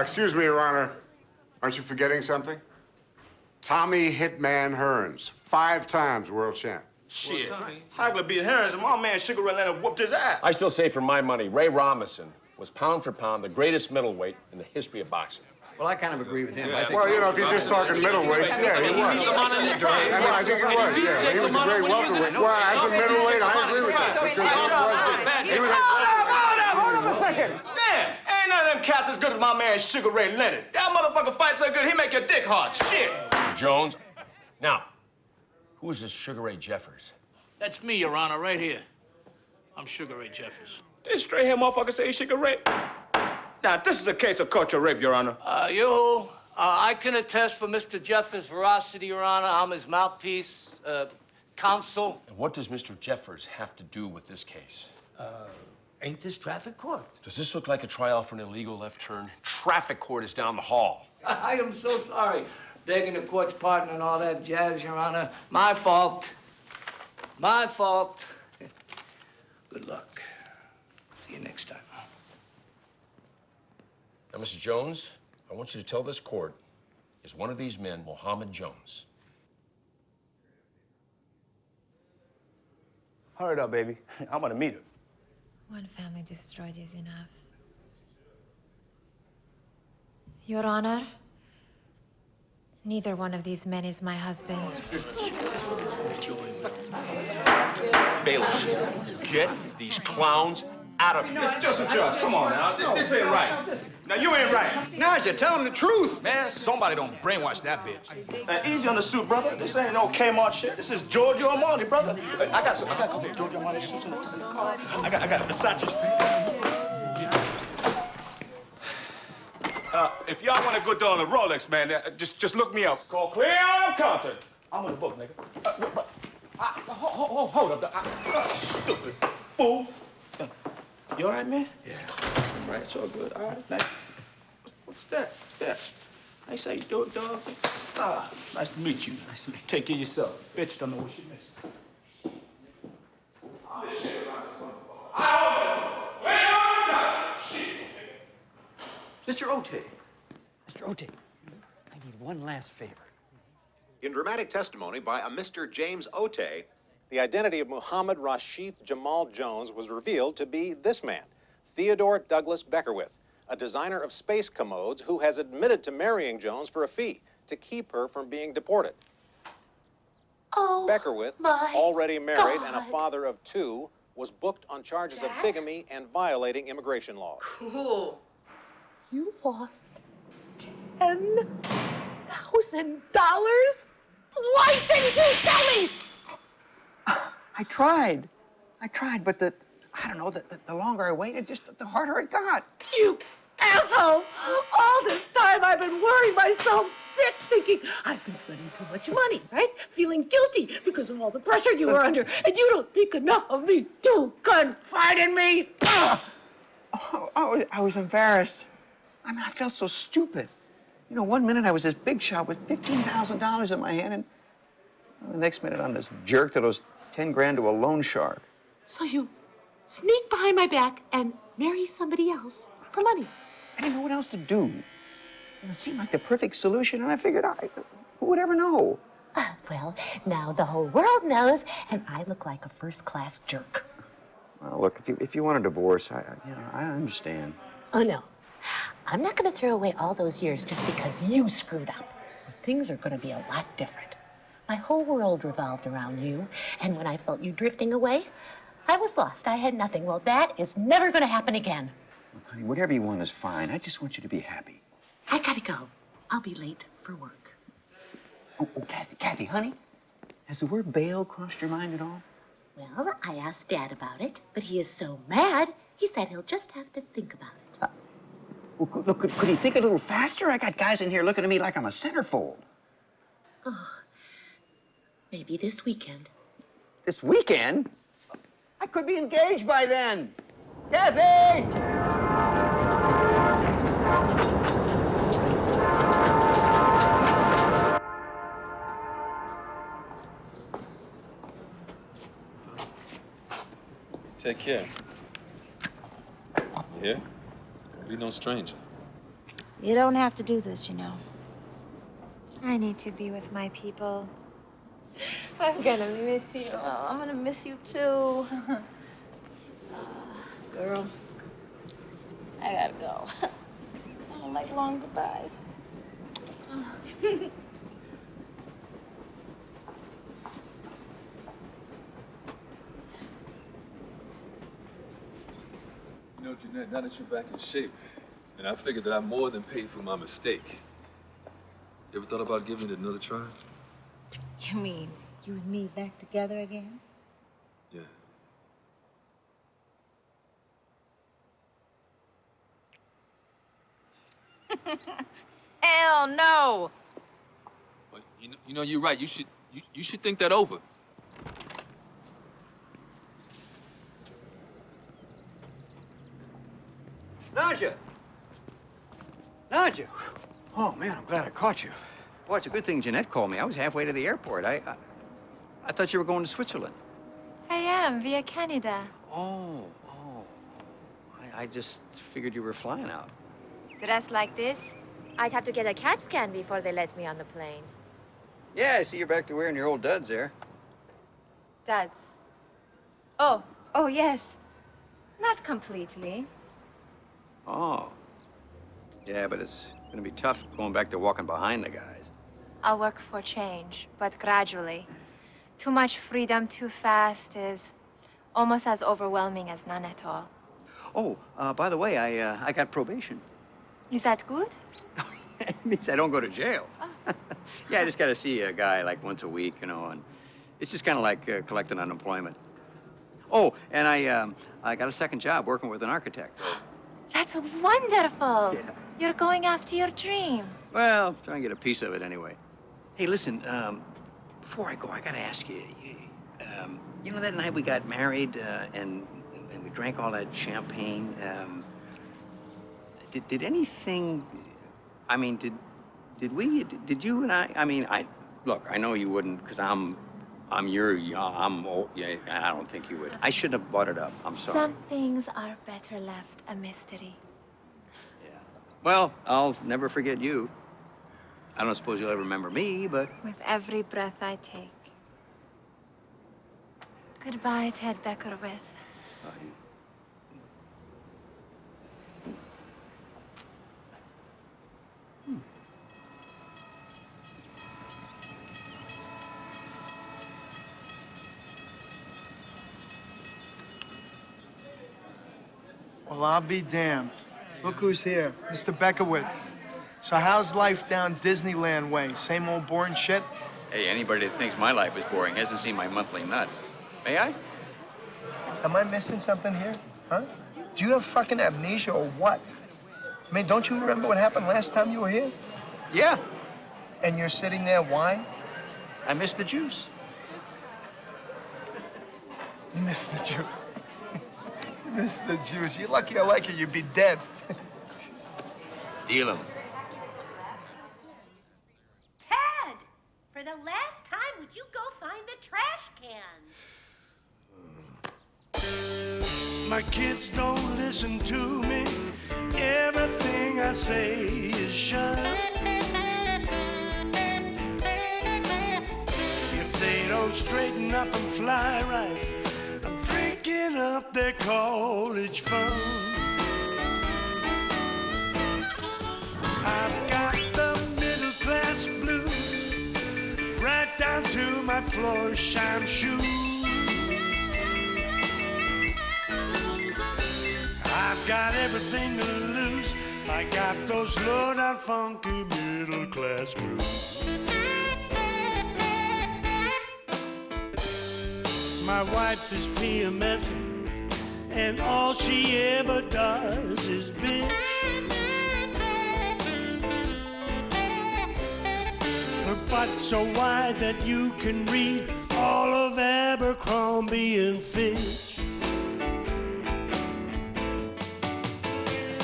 Excuse me, Your Honor. Aren't you forgetting something? Tommy Hitman Hearns, 5 times world champ. Shit. Hagler beat Harris, and my man Sugar Ray Leonard whooped his ass. I still say, for my money, Ray Robinson was pound for pound the greatest middleweight in the history of boxing. Well, I kind of agree with him. Yeah, Well, you know, if you're just talking middleweights, yeah, he was. I think he was, yeah. He was a great welterweight. Well, as a middleweight, I agree with that. Because he was Hold on a second. Damn, ain't none of them cats as good as my man Sugar Ray Leonard. That motherfucker fights so good, he make your dick hard. Shit. Mr. Jones. Now, who is this Sugar Ray Jeffers? That's me, Your Honor, right here. I'm Sugar Ray Jeffers. This straight hair motherfucker say he's Sugar Ray. Now, this is a case of cultural rape, Your Honor. I can attest for Mr. Jeffers' veracity, Your Honor. I'm his mouthpiece, counsel. And what does Mr. Jeffers have to do with this case? Ain't this traffic court? Does this look like a trial for an illegal left turn? Traffic court is down the hall. I am so sorry. Begging the court's pardon and all that jazz, Your Honor. My fault. My fault. Good luck. See you next time. Now, Mr. Jones, I want you to tell this court, is one of these men Mohammed Jones? Hurry up, baby. I'm gonna meet her. One family destroyed is enough. Your Honor, neither one of these men is my husband. Bailiff, get these clowns out of here. No, Joseph Judge, come on now. This ain't right. Now, you ain't right. No, you're telling the truth. Man, somebody don't brainwash that bitch. Easy on the suit, brother. This ain't no Kmart shit. This is Giorgio Armani, brother. I got some Giorgio Armani suits in the car. I got Versace. If y'all want a good deal on a Rolex, man, just look me up. Call clear on counter. I'm on the book, nigga. Hold up. Stupid fool. You all right, man? Yeah. All right, it's all good. All right, nice. What's that? Yeah. Nice how you do it, dog. Ah, nice to meet you. Nice to meet you. Take care of yourself. Bitch, don't know what she missed. Mr. Ote. Mr. Ote, I need one last favor. In dramatic testimony by a Mr. James Ote, the identity of Mohammed Rashid Jamal Jones was revealed to be this man, Theodore Douglas Beckerwith, a designer of space commodes who has admitted to marrying Jones for a fee to keep her from being deported. Oh, Beckerwith, already married and a father of 2, was booked on charges of bigamy and violating immigration laws. Cool. You lost $10,000? Why didn't you tell me? I tried, but the longer I waited, just the harder it got. You asshole! All this time I've been worrying myself sick, thinking I've been spending too much money, right? Feeling guilty because of all the pressure you were under, and you don't think enough of me to confide in me. Oh, I was embarrassed. I mean, I felt so stupid. You know, one minute I was this big shot with $15,000 in my hand, and the next minute I'm this jerk that owes 10 grand to a loan shark. So you sneak behind my back and marry somebody else for money. I didn't know what else to do. It seemed like the perfect solution, and I figured, who would ever know? Well, now the whole world knows, and I look like a first-class jerk. Well, look, if you want a divorce, I understand. Oh, no. I'm not going to throw away all those years just because you screwed up. Things are going to be a lot different. My whole world revolved around you, and when I felt you drifting away, I was lost. I had nothing. Well, that is never going to happen again. Look, honey, whatever you want is fine. I just want you to be happy. I gotta go. I'll be late for work. Oh, Kathy, honey, has the word bail crossed your mind at all? Well, I asked Dad about it, but he is so mad, he said he'll just have to think about it. Well, look, could he think a little faster? I got guys in here looking at me like I'm a centerfold. Oh, maybe this weekend. This weekend? I could be engaged by then. Kathy! Take care. Here? Be no stranger. You don't have to do this, you know. I need to be with my people. I'm gonna miss you. Oh, I'm gonna miss you too. Girl, I gotta go. I don't like long goodbyes. You know, Jeanette, now that you're back in shape, and I figured that I more than paid for my mistake. You ever thought about giving it another try? You mean you and me back together again? Yeah. Hell no! Well, you know, you're right. You should think that over. Nadja! Nadja! Oh, man, I'm glad I caught you. Boy, it's a good thing Jeanette called me. I was halfway to the airport. I thought you were going to Switzerland. I am, via Canada. Oh. I just figured you were flying out. Dressed like this, I'd have to get a CAT scan before they let me on the plane. Yeah, I see you're back to wearing your old duds there. Duds. Oh, yes. Not completely. Oh. Yeah, but it's gonna be tough going back to walking behind the guys. I'll work for change, but gradually. Too much freedom too fast is almost as overwhelming as none at all. Oh, by the way, I got probation. Is that good? It means I don't go to jail. Yeah, I just gotta see a guy like once a week, you know, and it's just kind of like collecting unemployment. Oh, and I got a second job working with an architect. That's wonderful. Yeah. You're going after your dream. Well, try and get a piece of it anyway. Hey, listen, before I go, I gotta ask you, you know that night we got married and we drank all that champagne? Did anything, I mean, did you and I mean, look, I know you wouldn't, because I'm old, yeah, I don't think you would. I shouldn't have brought it up, I'm sorry. Some things are better left a mystery. Well, I'll never forget you. I don't suppose you'll ever remember me, but... With every breath I take. Goodbye, Ted Beckerwith. Well, I'll be damned. Look who's here, Mr. Beckerwith. So how's life down Disneyland way? Same old boring shit? Hey, anybody that thinks my life is boring hasn't seen my monthly nut. May I? Am I missing something here? Huh? Do you have fucking amnesia or what? I mean, don't you remember what happened last time you were here? Yeah. And you're sitting there, why? I miss the juice. Miss the juice. Miss the juice. You're lucky I like you. You'd be dead. Deal 'em. Ted! For the last time, would you go find the trash cans? My kids don't listen to me. Everything I say is shut. If they don't straighten up and fly right, I'm drinking up their college fund. I've got the middle class blues right down to my floor shine shoes. I've got everything to lose. I got those low-down funky middle class blues. My wife is PMS, and all she ever does is bitch. Her butt's so wide that you can read all of Abercrombie and Fitch.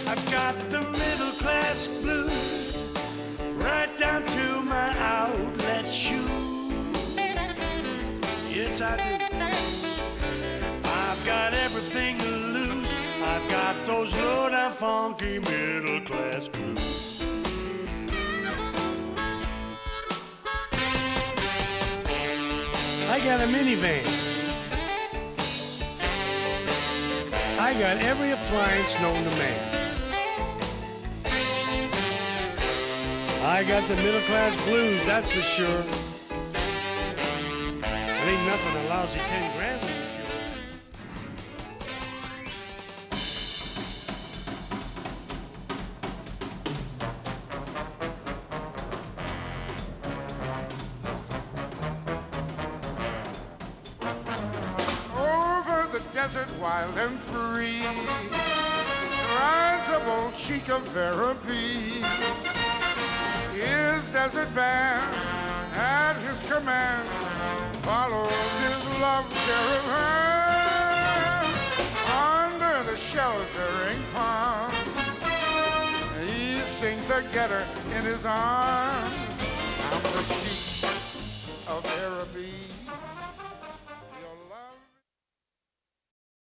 I've got the middle class blues right down to my outlet shoes. Yes, I do. I've got everything to lose. I've got those low-down funky middle class blues. I got a minivan. I got every appliance known to man. I got the middle class blues, that's for sure. It ain't nothing a lousy 10 grand won't cure. Over the desert, wild and free, rides a bold sheik of Araby. His desert band, at his command, follows his love caravan under the sheltering palm. He sings the getter in his arms. I'm the sheik of Araby.